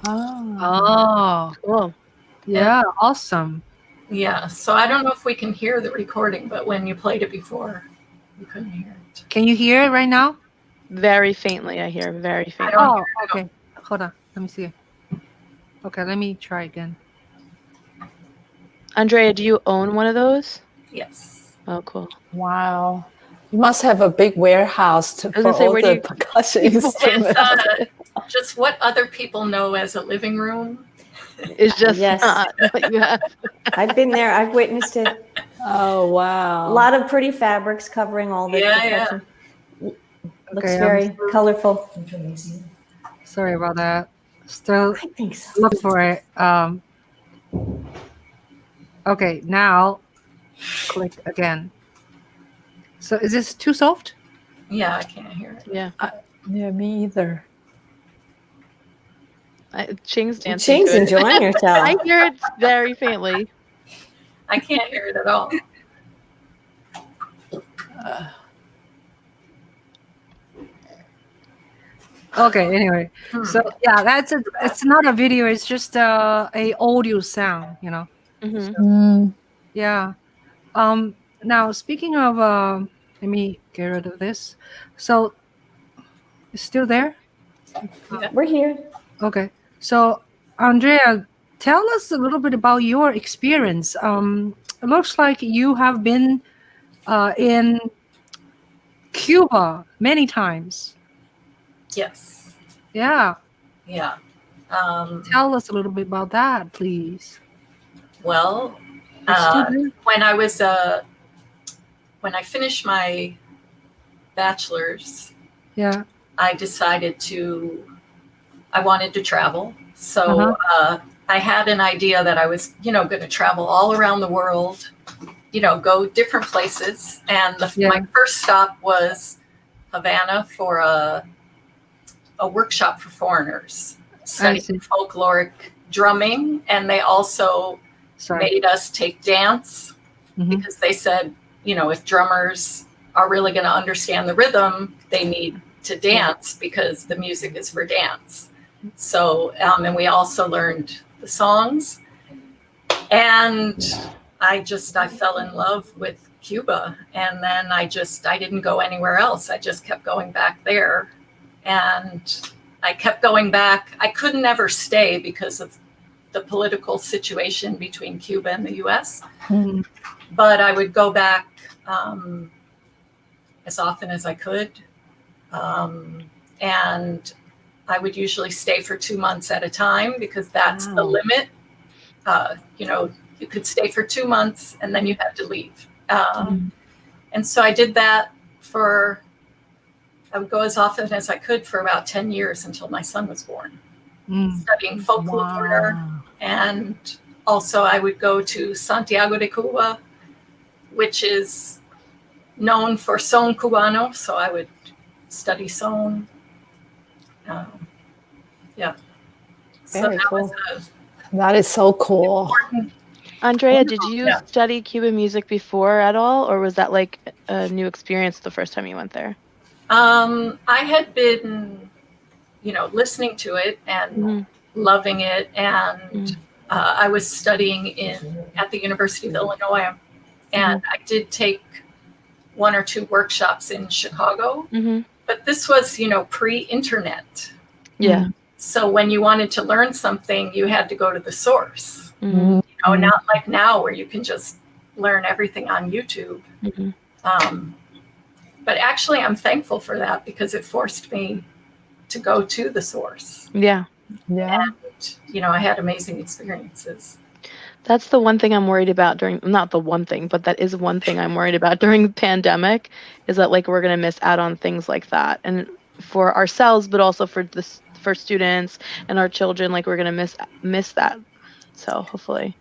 Oh. Oh, Cool. yeah. Awesome. Yeah, so I don't know if we can hear the recording, but when you played it before, you couldn't hear it. Can you hear it right now? Very faintly, I hear. Very I faintly. don't Oh, hear it. okay. Hold on. Let me see. Okay, let me try again. Andrea, do you own one of those? Yes. Oh, cool. Wow. You must have a big warehouse was for gonna say, all where do the you- percussion It's instruments. just what other people know as a living room. It's just Yes. not what you have. I've been there. I've witnessed it. Oh, A wow. lot of pretty fabrics covering all the Yeah, percussion. Looks Okay, very colorful. Sorry about that. Still I think so. look for it. Okay, now click again. So is this too soft? Yeah, I can't hear it. Yeah. Yeah, me either. Ching's dancing. Ching's to it. enjoying yourself. I hear it very faintly. I can't hear it at all. Okay, anyway. So yeah, it's not a video, it's just a audio sound, you know. Mhm. Yeah. Now speaking of let me get rid of this. So it's still there? We're here. Okay. So Andrea, tell us a little bit about your experience. It looks like you have been in Cuba many times. Yes. Yeah. Yeah. Tell us a little bit about that, please. Well, It's still there? when I finished my bachelor's, Yeah. I decided I wanted to travel. So I had an idea that I was, going to travel all around the world, go different places. And my first stop was Havana for a workshop for foreigners studying folkloric drumming. And they also made us take dance because they said, if drummers are really going to understand the rhythm, they need to dance because the music is for dance. So, and we also learned the songs. And I fell in love with Cuba. And then I didn't go anywhere else. I just kept going back there. And I kept going back. I couldn't ever stay because of the political situation between Cuba and the US. But I would go back as often as I could. And I would usually stay for 2 months at a time because that's the limit. You could stay for 2 months and then you had to leave. And so I did that I would go as often as I could for about 10 years until my son was born, studying folklore. And also I would go to Santiago de Cuba, which is known for son cubano. So I would study son. Very cool. That is so cool. Andrea, did you study Cuban music before at all, or was that like a new experience the first time you went there? I had been, listening to it and loving it, and I was studying at the University of Illinois, and I did take 1 or 2 workshops in Chicago, but this was, pre-internet. Yeah. So when you wanted to learn something, you had to go to the source. Not like now where you can just learn everything on YouTube. But actually, I'm thankful for that because it forced me to go to the source. Yeah. And, I had amazing experiences. That's the one thing I'm worried about not the one thing, but that is one thing I'm worried about during the pandemic is that like we're going to miss out on things like that. And for ourselves, but also for students and our children, like we're going to miss that. So hopefully.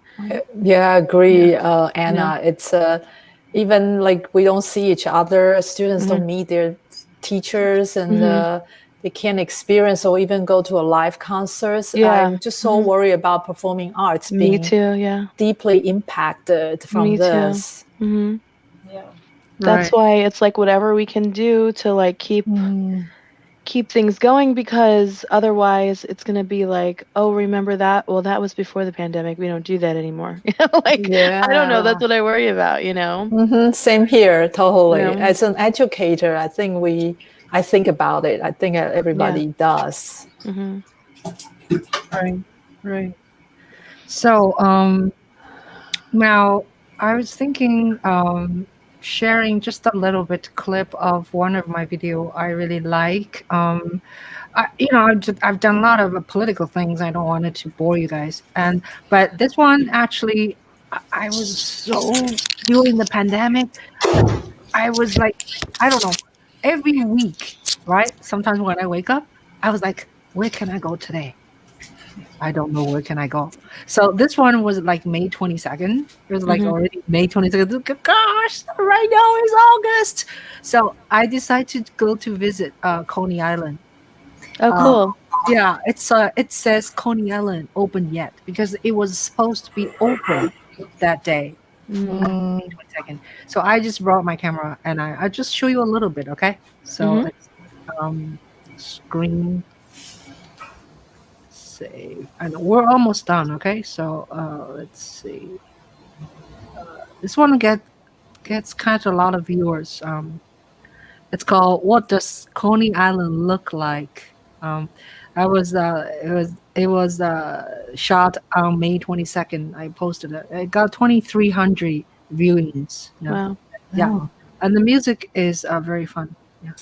Yeah, I agree, Anna. It's even like we don't see each other. Students don't meet their teachers, and they can't experience or even go to a live concert. I'm just so worried about performing arts being deeply impacted from this. That's why it's like whatever we can do to like keep things going, because otherwise it's going to be like, oh, remember that? Well, that was before the pandemic. We don't do that anymore. I don't know. That's what I worry about, Same here. Totally. As an educator, I think about it. I think everybody does. Right. So, now I was thinking, sharing just a little bit clip of one of my video I really like. I've done a lot of political things. I don't want it to bore you guys, but this one actually, I was so during the pandemic. I was like, I don't know, every week, right? Sometimes when I wake up, I was like, where can I go today? I don't know where can I go. So this one was like May 22nd. It was like already May 22nd. Gosh, right now is August. So I decided to go to visit Coney Island. Oh, cool. Yeah, it says Coney Island open yet because it was supposed to be open that day. May 22nd. So I just brought my camera and I just show you a little bit, okay? So it's screen. Save. And we're almost done, okay? So let's see. This one gets kind of a lot of viewers. It's called "What Does Coney Island Look Like?" It was shot on May 22nd. I posted it. It got 2,300 viewings. Wow. Yeah, and the music is very fun. Yeah.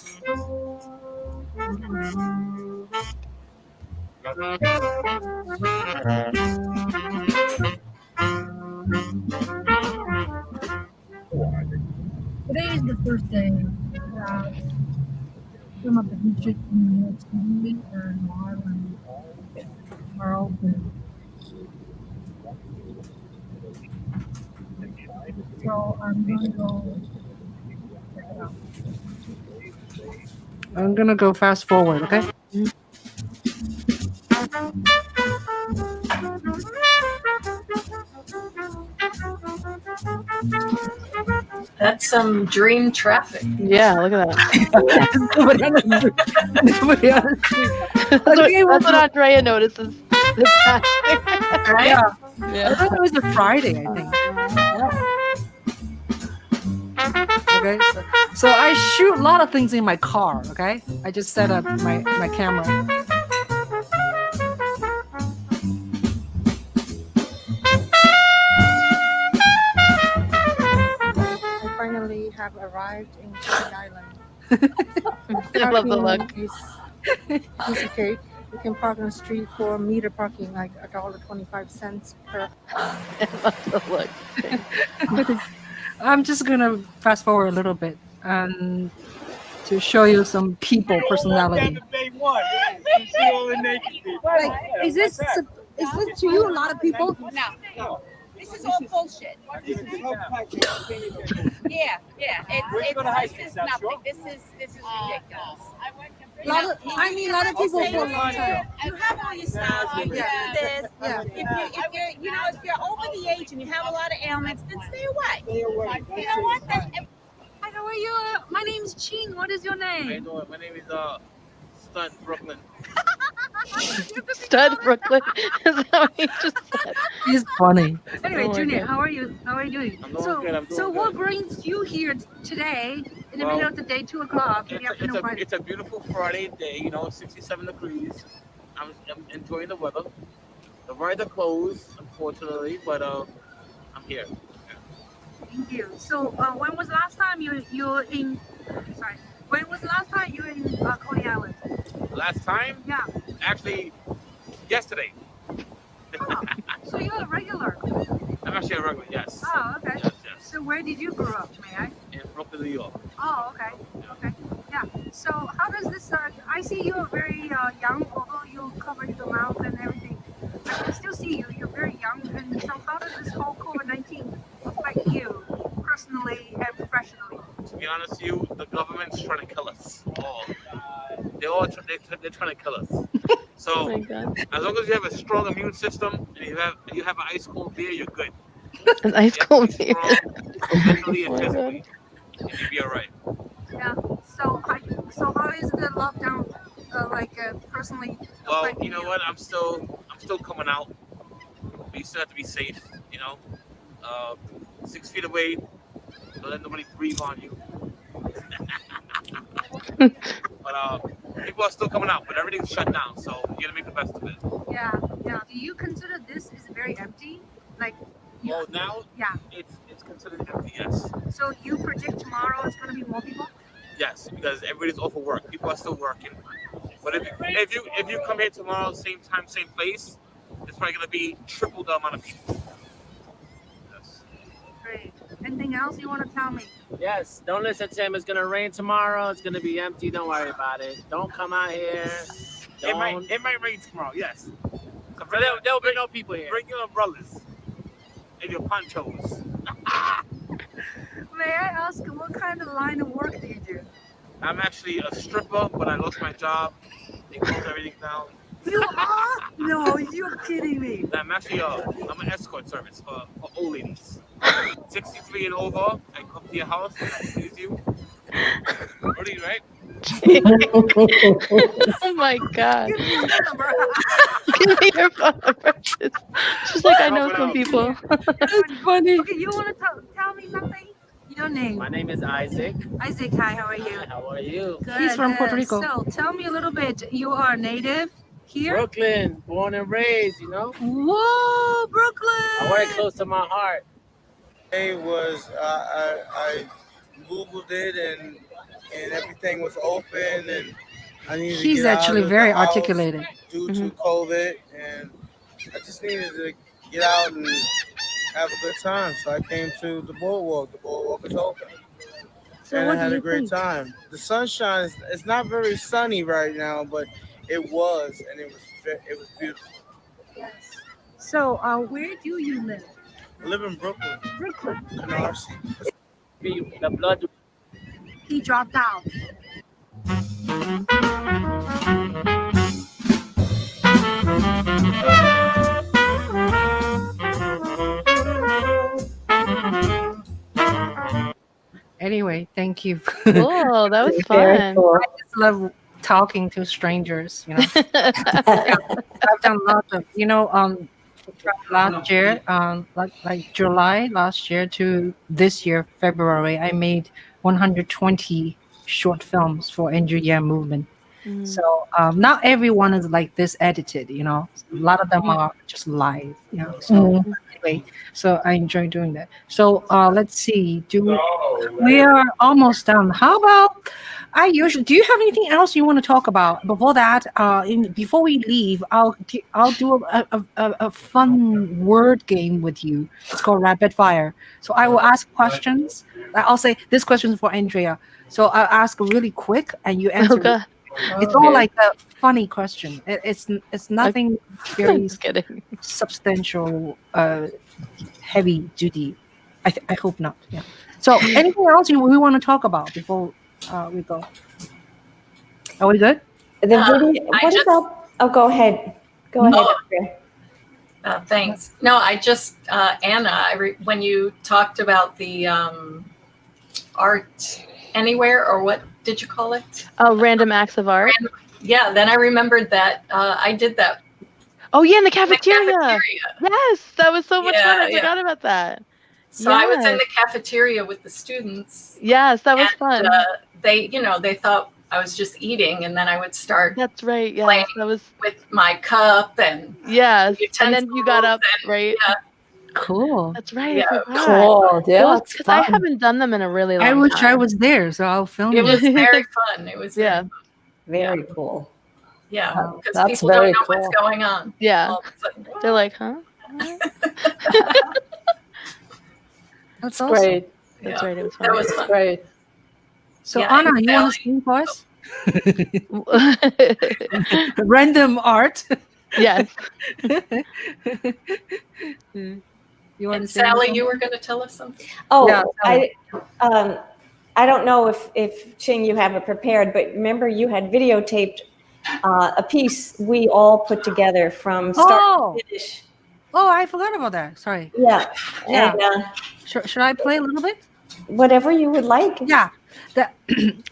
Today is the first day that some of the beaches in New York City and Ireland are open. So I'm gonna go check it out. I'm gonna go fast forward, okay? That's some dream traffic. Yeah, look at that. Nobody on the street. Nobody on the street. That's what Andrea notices. Right? Yeah. Yeah. I thought it was a Friday, I think. Okay, so I shoot a lot of things in my car. Okay, I just set up my camera. I finally have arrived in Coney Island. I love the look. Parking is okay. You can park on the street for meter parking, like $1.25 per. I love the look. I'm just gonna fast forward a little bit and to show you some people personality. Like, is this to you a lot of people? No. This is all bullshit. Yeah. This is nothing. This is ridiculous. A lot of people for a long time. You have all your stuff. You do this. Yeah. If you're over the age and you have a lot of ailments, then stay away. You know what? Hi, how are you? My name is Ching. What is your How you name? doing? My name is Stunt Brooklyn. Stud Brooklyn. Is that what you just said? He's funny. Anyway, Oh my Junior, God. how are you? How are you doing? I'm doing good. I'm doing So good. what brings you here today in the Well, middle of the day, 2 o'clock in the afternoon? Friday? It's a beautiful Friday day, 67 degrees. I'm enjoying the weather. The rides are closed, unfortunately, but I'm here. Thank you. So when was the last time you were in? Sorry. When was the last time you were in Coney Island? Last time? Yeah. Actually, yesterday. Oh, so you're a regular. I'm actually a regular, yes. Oh, okay. Yes. So where did you grow up, may I? In Brooklyn, New York. Oh, okay. Okay. Yeah. So how does this? I see you're very young, although you cover your mouth and everything. I can still see you. You're very young. And so how does this whole COVID-19 affect you personally and professionally? To be honest with you, the government's trying to kill us all. They're trying to kill us. Oh So my God. as long as you have a strong immune system and you have an ice cold beer, you're good. An ice You cold have to be beer. strong mentally and Oh my physically, and you'll be all right. Yeah. So how is the lockdown personally? Well, affecting you know what? I'm still coming out. But you still have to be safe. 6 feet away. Don't let nobody breathe on you. But people are still coming out, but everything's shut down, so you gotta make the best of it. Yeah. Yeah. Do you consider this is very empty? Like. Well, now Yeah. it's considered empty, yes. So you predict tomorrow it's going to be more people? Yes, because everybody's off of work. People are still working. But if you come here tomorrow, same time, same place, it's probably gonna be triple the amount of people. Yes. Great. Anything else you want to tell me? Yes, don't listen to him. It's gonna rain tomorrow. It's gonna be empty. Don't worry about it. Don't come out here. It might rain tomorrow, yes. So There'll be no people here. bring your umbrellas and your ponchos. May I ask what kind of line of work do you do? I'm actually a stripper, but I lost my job. They closed everything down. You are? No, you're kidding me. I'm actually I'm an escort service for old ladies. 63 and over. I come to your house and I please you. Ready, right? Oh my God. Give me your phone number. Give me your phone number. She's like, I know some people. It's funny. Okay, you want to tell me something? Your name? My name is Isaac. Isaac, hi, how are you? How are you? Good. He's from Puerto Rico. So tell me a little bit. You are native here? Brooklyn, born and raised, Whoa, Brooklyn! I wear it close to my heart. It was I googled it and everything was open and I needed to He's get out actually of very the house articulated. due to COVID and I just needed to get out and have a good time. So I came to the boardwalk. The boardwalk is open. So And what I had do a you great think? time. The sunshine it's not very sunny right now, but it was and it was beautiful. Yes. So, where do you live? I live in Brooklyn, Brooklyn. Canarsie. The blood. He dropped out. anyway, thank you. Cool. That was Very fun. cool. I just love talking to strangers. I've done lots of, from last year, like July last year to this year, February, I made 120 short films for Andrew Yang movement. So not everyone is like this edited, A lot of them are just live, So anyway, so I enjoy doing that. So let's see. We are almost done. How about do you have anything else you want to talk about? Before that, before we leave, I'll do a fun word game with you. It's called rapid fire. So I will ask questions. I'll say this question is for Andrea. So I'll ask really quick, and you answer. Okay. It's all like a funny question. It's nothing very Just kidding. substantial, heavy duty. I hope not. Yeah. So anything else we want to talk about before we go? Are we good? The video. What about? Oh, go ahead. Go ahead. Andrea. Thanks. No, I just Anna. When you talked about the art anywhere, or what did you call it? Oh, random acts of art. Yeah. Then I remembered that I did that. Oh yeah, in the cafeteria. Yes, that was so much fun. I forgot about that. So I was in the cafeteria with the students. Yes, that was fun. They thought I was just eating, and then I would start. That's right. Yeah, playing that was with my cup and and then you got up, right? Yeah. Cool. That's right. Yeah. Cool. Yeah, Because I haven't done them in a really long I time. wish I was there, so I'll film It you. was very fun. It was very cool. Yeah, because That's people don't very know cool. what's going on. Yeah. All of a sudden, They're like, huh? That's Great. That's right. It was fun. That was fun. Great. So Yeah, Anna, and you want to sing for us? Random art. Yes. You want And to sing? Sally, you were going to tell us something? Oh, Yeah, I don't know if Ching, you have it prepared, but remember you had videotaped a piece we all put together from start to finish. Oh, I forgot about that. Sorry. Yeah. Yeah. And, Should I play a little bit? whatever you would like. Yeah.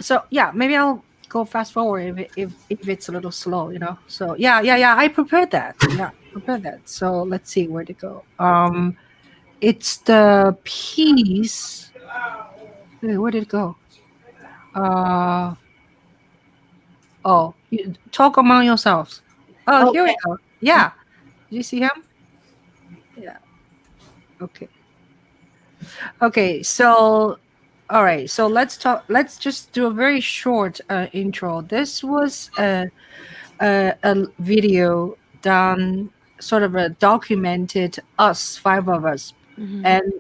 So yeah, maybe I'll go fast forward if it's a little slow, So yeah. I prepared that. Yeah, prepared that. So let's see where to go. It's the piece. Wait, where did it go? Talk among yourselves. Oh, here we go. Yeah. Did you see him? Yeah. Okay. Okay, so all right, so let's just do a very short intro. This was a video done, sort of a documented us, 5 of us, and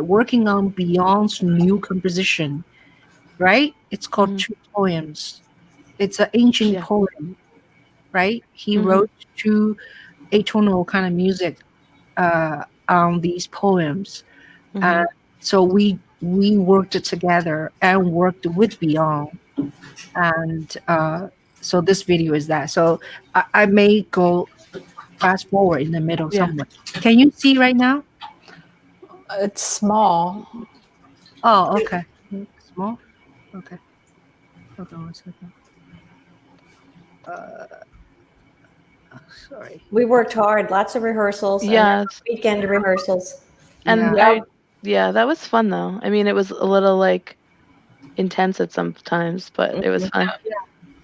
working on Beyond's new composition, right? It's called Two Poems. It's an ancient poem, right? He wrote 2 atonal kind of music on these poems. So we worked together and worked with Beyond, and so this video is that. So I may go fast forward in the middle somewhere. Can you see right now? It's small. Oh, okay. Small. Okay. Hold on 1 second. Sorry. We worked hard, lots of rehearsals. Yes. Weekend rehearsals. And that was fun though. I mean, it was a little like intense at some times, but it was fun.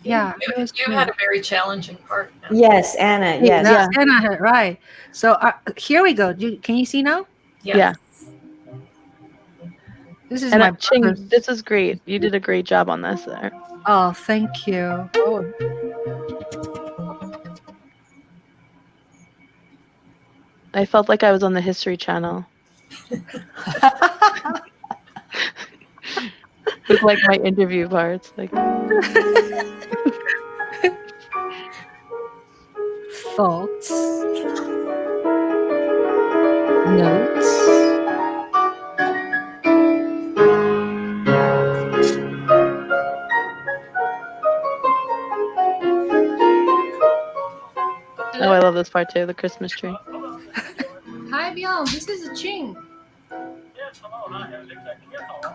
Yeah. You had a very challenging part. Yes, Anna. Yes. Anna, right. So here we go. Can you see now? Yeah. This is And my Ching, this is great. You did a great job on this there. Oh, thank you. Oh. I felt like I was on the History Channel. With like my interview parts, like thoughts, notes. Oh, I love this part too, the Christmas tree. Hi, Beyond. This is Ching.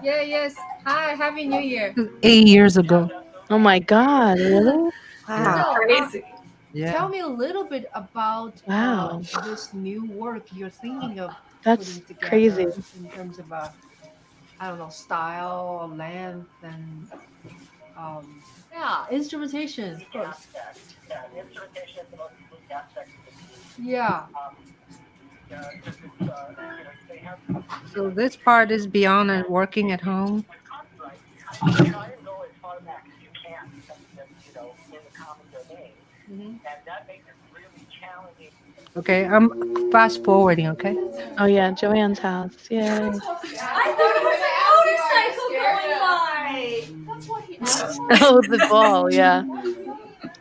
Yeah, yes. Hi, Happy New Year. 8 years ago. Oh my God, really? Wow. So, Yeah. tell me a little bit about Wow. this new work you're thinking of That's putting crazy. together in terms of I don't know, style, length, and yeah, instrumentation, of course. Yeah. So this part is beyond working at home. Mhm. Okay, I'm fast forwarding. Okay. Oh yeah, Joanne's house. Yeah. I thought it was a motorcycle going by. That's what he asked. Oh, the ball. Yeah.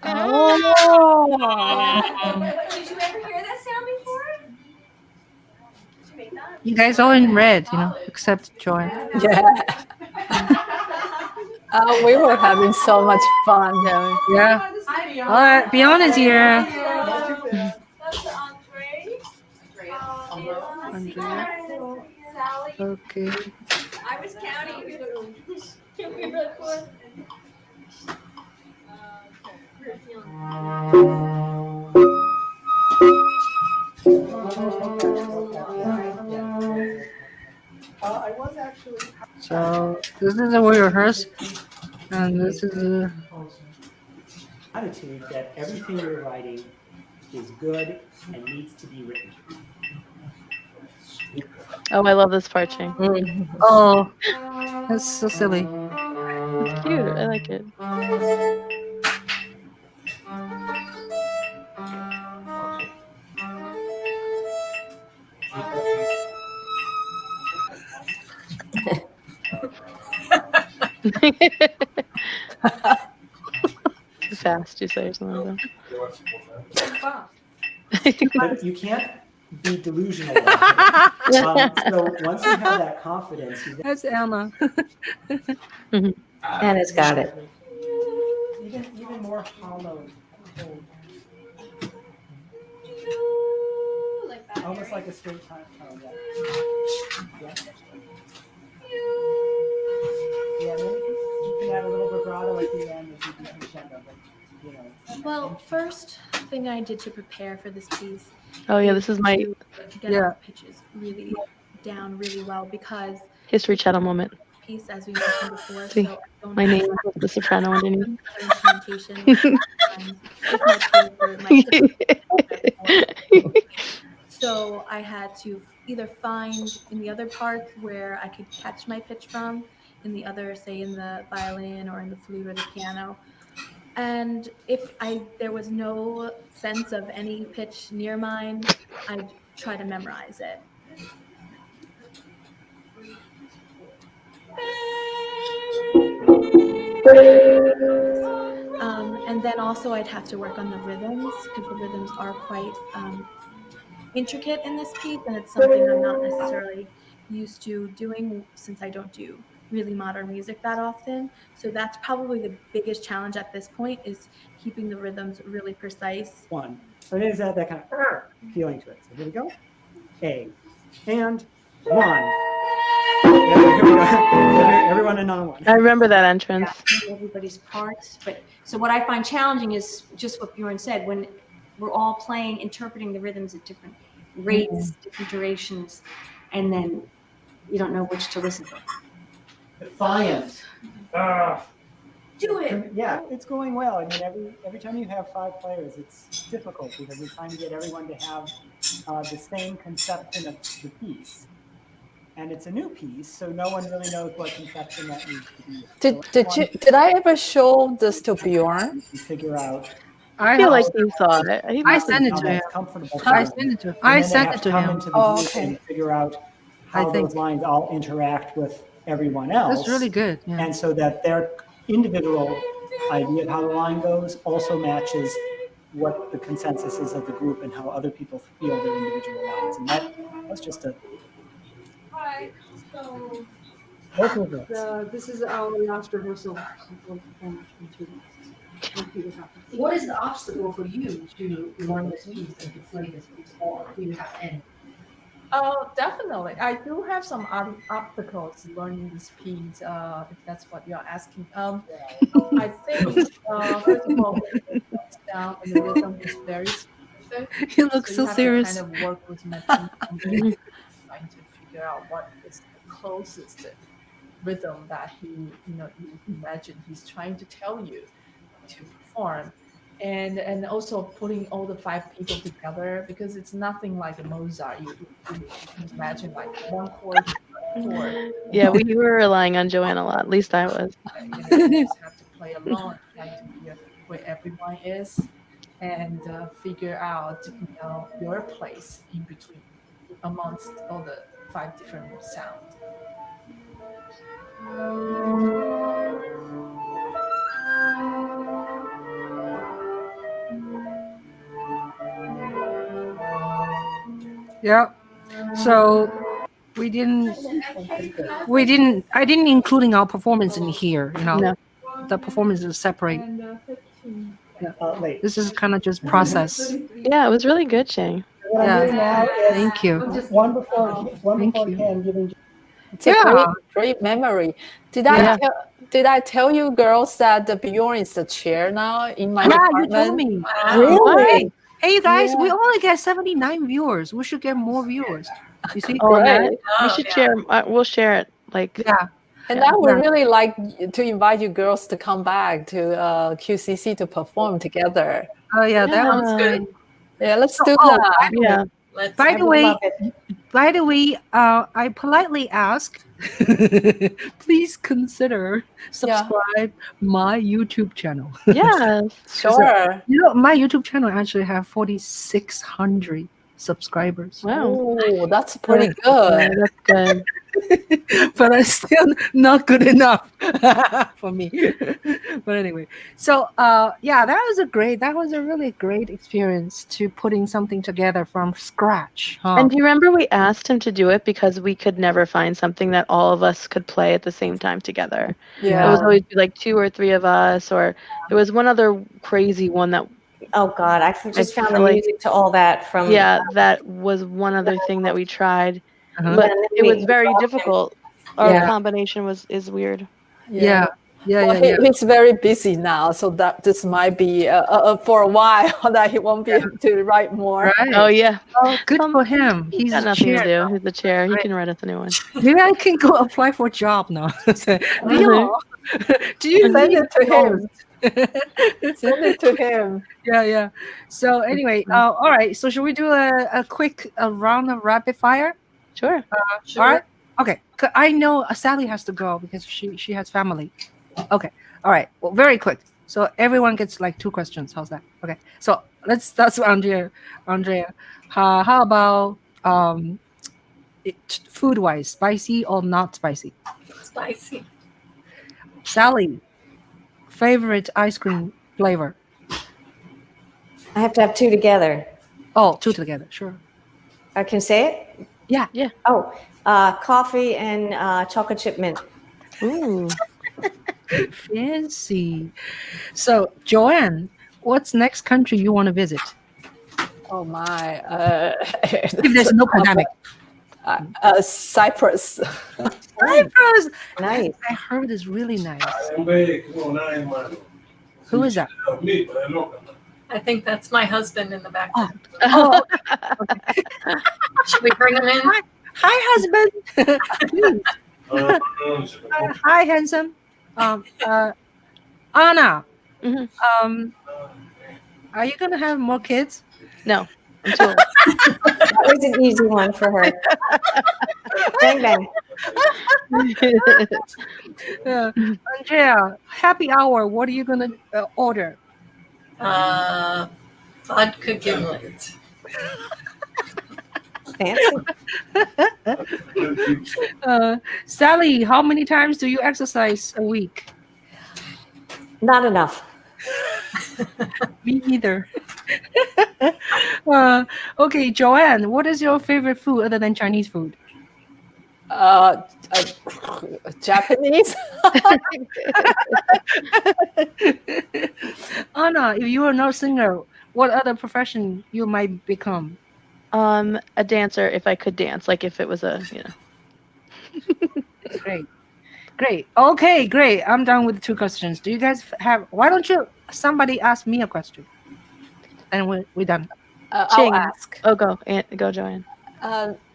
Oh. Did you ever hear that sound before? Did you make that? You guys all in red, except Joanne. Yeah. We were having so much fun. Yeah. All right, beyond is here. That's Andre. Andrea. Sally. Okay. I was counting. Can we record? So this is a we rehearse, and this is a attitude that everything you're writing is good and needs to be written. Oh, I love this part, Ching. Oh, that's so silly. It's cute. I like it. Too fast, you say, or something like But you can't be delusional. So once you have that confidence, you That's Anna. Anna's got it. even more hollow. Almost like a straight time tone. Yeah. Yeah, maybe you can add a little vibrato at the end as you do crescendo, but Well, first thing I did to prepare for this piece. Oh yeah, this is my to get the pitches really down really well because history channel moment. piece, as we mentioned before, See, so I don't my have name with the soprano underneath. instrumentation with my paper, so I had to either find in the other parts where I could catch my pitch from, in the other, say in the violin or in the flute or the piano. And if there was no sense of any pitch near mine, I'd try to memorize it. And then also I'd have to work on the rhythms because the rhythms are quite intricate in this piece, and it's something I'm not necessarily used to doing since I don't do really modern music that often. So that's probably the biggest challenge at this point is keeping the rhythms really precise. one. So it is that kind of feeling to it. So here we go. A and one. Here we go. Everyone another one. I remember that entrance. Everybody's parts, but so what I find challenging is just what Bjorn said, when we're all playing, interpreting the rhythms at different rates, different durations, and then you don't know which to listen to. Defiant. Do it. Yeah, it's going well. I mean, every time you have 5 players, it's difficult because we're trying to get everyone to have the same conception of the piece. And it's a new piece, so no one really knows what conception that needs to be. Did I ever show this to Bjorn? Figure out. I feel like you saw it. I sent it to him. I sent it to him. Oh, okay. And figure out how those lines all interact with everyone else. That's really good. Yeah. And so that their individual idea of how the line goes also matches what the consensus is of the group and how other people feel their individual lines. And that's just a... Hi. So Both this is our last rehearsal. What is the obstacle for you to learn this piece and to play this piece, or do you have any? Definitely. I do have some obstacles learning this piece, if that's what you're asking. I think, first of all, the sound and the rhythm is very specific. You look so you have serious. to kind of work with metronome and trying to figure out what is the closest rhythm that you imagine he's trying to tell you to perform. And also putting all the 5 people together, because it's nothing like a Mozart. You can imagine like one chord. Yeah, we were relying on Joanne a lot. At least I was. You just have to play along, try to hear where everyone is, and figure out your place in between amongst all the 5 different sounds. Yeah. So I didn't including our performance in here, No. The performance is separate. Wait. This is kind of just process. Yeah, it was really good, Chang. What I'm doing now is Thank you. one before Ken giving. It's a great memory. Did I tell you girls that the Bjorn is the chair now in my you department? told me. Really? Hey guys, we only get 79 viewers. We should get more viewers. You see? Oh, Right. we should share. We'll share it. Like And I would really like to invite you girls to come back to QCC to perform together. Oh yeah, that Sounds was good. Yeah, let's do Oh, that. Yeah. By the way, I politely ask, please consider subscribe my YouTube channel. Yeah, sure. My YouTube channel actually have 4,600 subscribers. Wow. Oh, that's pretty good. That's good. But it's still not good enough for me. But anyway, so that was a really great experience to putting something together from scratch. And do you remember we asked him to do it because we could never find something that all of us could play at the same time together? Yeah. It was always be like 2 or 3 of us, or there was one other crazy one that. Oh God, I just found the like, music to all that from. Yeah, that was one other thing that we tried, Uh-huh. but Yeah, it was very difficult. Our Yeah. combination is weird. Yeah. He's very busy now, so that this might be for a while that he won't be able to write more. Right. Oh yeah. Oh, good for him. He's got a nothing chair to do. now. He's the chair. He can write us a new one. Maybe I can go apply for a job now. Leo, do you Send need it to him. jobs? Send it to him. Yeah. So anyway, all right. So should we do a quick round of rapid fire? Sure. Sure. All right. Okay. I know Sally has to go because she has family. Okay. All right. Well, very quick. So everyone gets like 2 questions. How's that? Okay. So let's start with Andrea. How about food wise, spicy or not spicy? Spicy. Sally, favorite ice cream flavor? I have to have 2 together. Oh, 2 together. Sure. I can say it? Yeah. Yeah. Oh, coffee and chocolate chip mint. Ooh. Fancy. So Joanne, what's next country you want to visit? Oh my! If there's no pandemic. Cyprus. Cyprus. Nice. I heard it's really nice. Who is that? I think that's my husband in the back. Oh. Should we bring him in? Hi, husband. Hi, handsome. Anna. Mm-hmm. Are you gonna have more kids? No. I'm too old. That was an easy one for her. Bang, bang. Andrea, happy hour. What are you gonna order? Vodka gimlet. Fancy. Sally, how many times do you exercise a week? Not enough. Me neither. Okay, Joanne, what is your favorite food other than Chinese food? Japanese. Anna, if you are not a singer, what other profession you might become? A dancer, if I could dance, like if it was a, Great. Great. Okay, great. I'm done with the 2 questions. Do you guys have, why don't you, somebody ask me a question? And we're done. I'll Ching. ask. Oh, go, Joanne.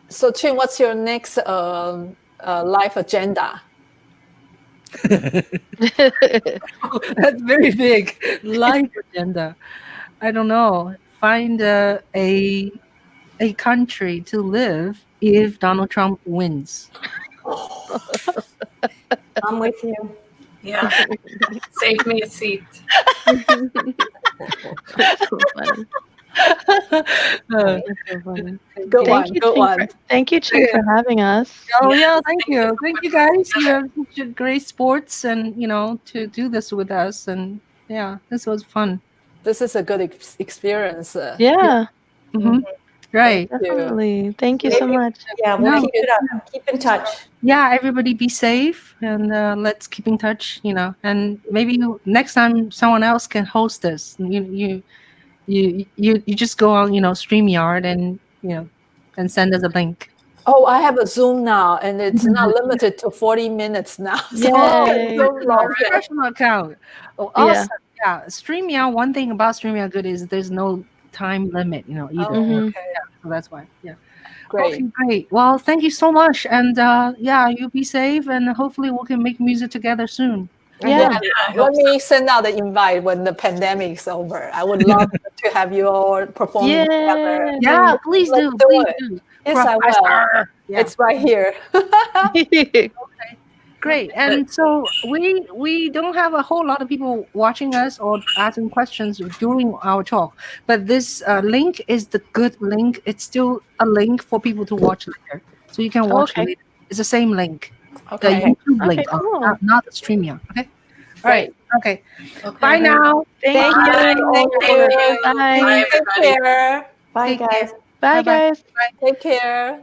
So, Ching, what's your next life agenda? That's very big. Life agenda. I don't know. Find a country to live if Donald Trump wins. I'm with you. Yeah. Save me a seat. So funny. That's so funny. Good one. Thank you, Ching, for having us. Oh yeah, thank you guys. You have such great sports, and to do this with us, and yeah, this was fun. This is a good experience. Yeah. Mm-hmm. Right. Definitely. Thank you so much. Yeah, we'll keep it up. Keep in touch. Yeah, everybody be safe, and let's keep in touch. And maybe next time someone else can host this. You just go on StreamYard and and send us a link. Oh, I have a Zoom now, and it's not limited to 40 minutes now. So Professional account. Oh, awesome. Yeah. StreamYard. One thing about StreamYard good is there's no time limit. Either. Okay. Yeah, so that's why. Yeah. Great. Okay, great. Well, thank you so much, and you be safe, and hopefully we can make music together soon. Yeah. Let me send out the invite when the pandemic's over. I would love to have you all perform together. Yeah, please do. Please do. Yes, I will. Yeah. It's right here. Okay, great. And so we don't have a whole lot of people watching us or asking questions during our talk, but this link is the good link. It's still a link for people to watch later, so you can watch later. It's the same link. Okay. The YouTube link, cool. not the StreamYard. Okay. All right. Okay. Okay. Bye now. Thank you. Thank you. Bye. Bye, Take everybody. care. Bye, Take guys. care. Bye, Bye-bye. guys. Take care.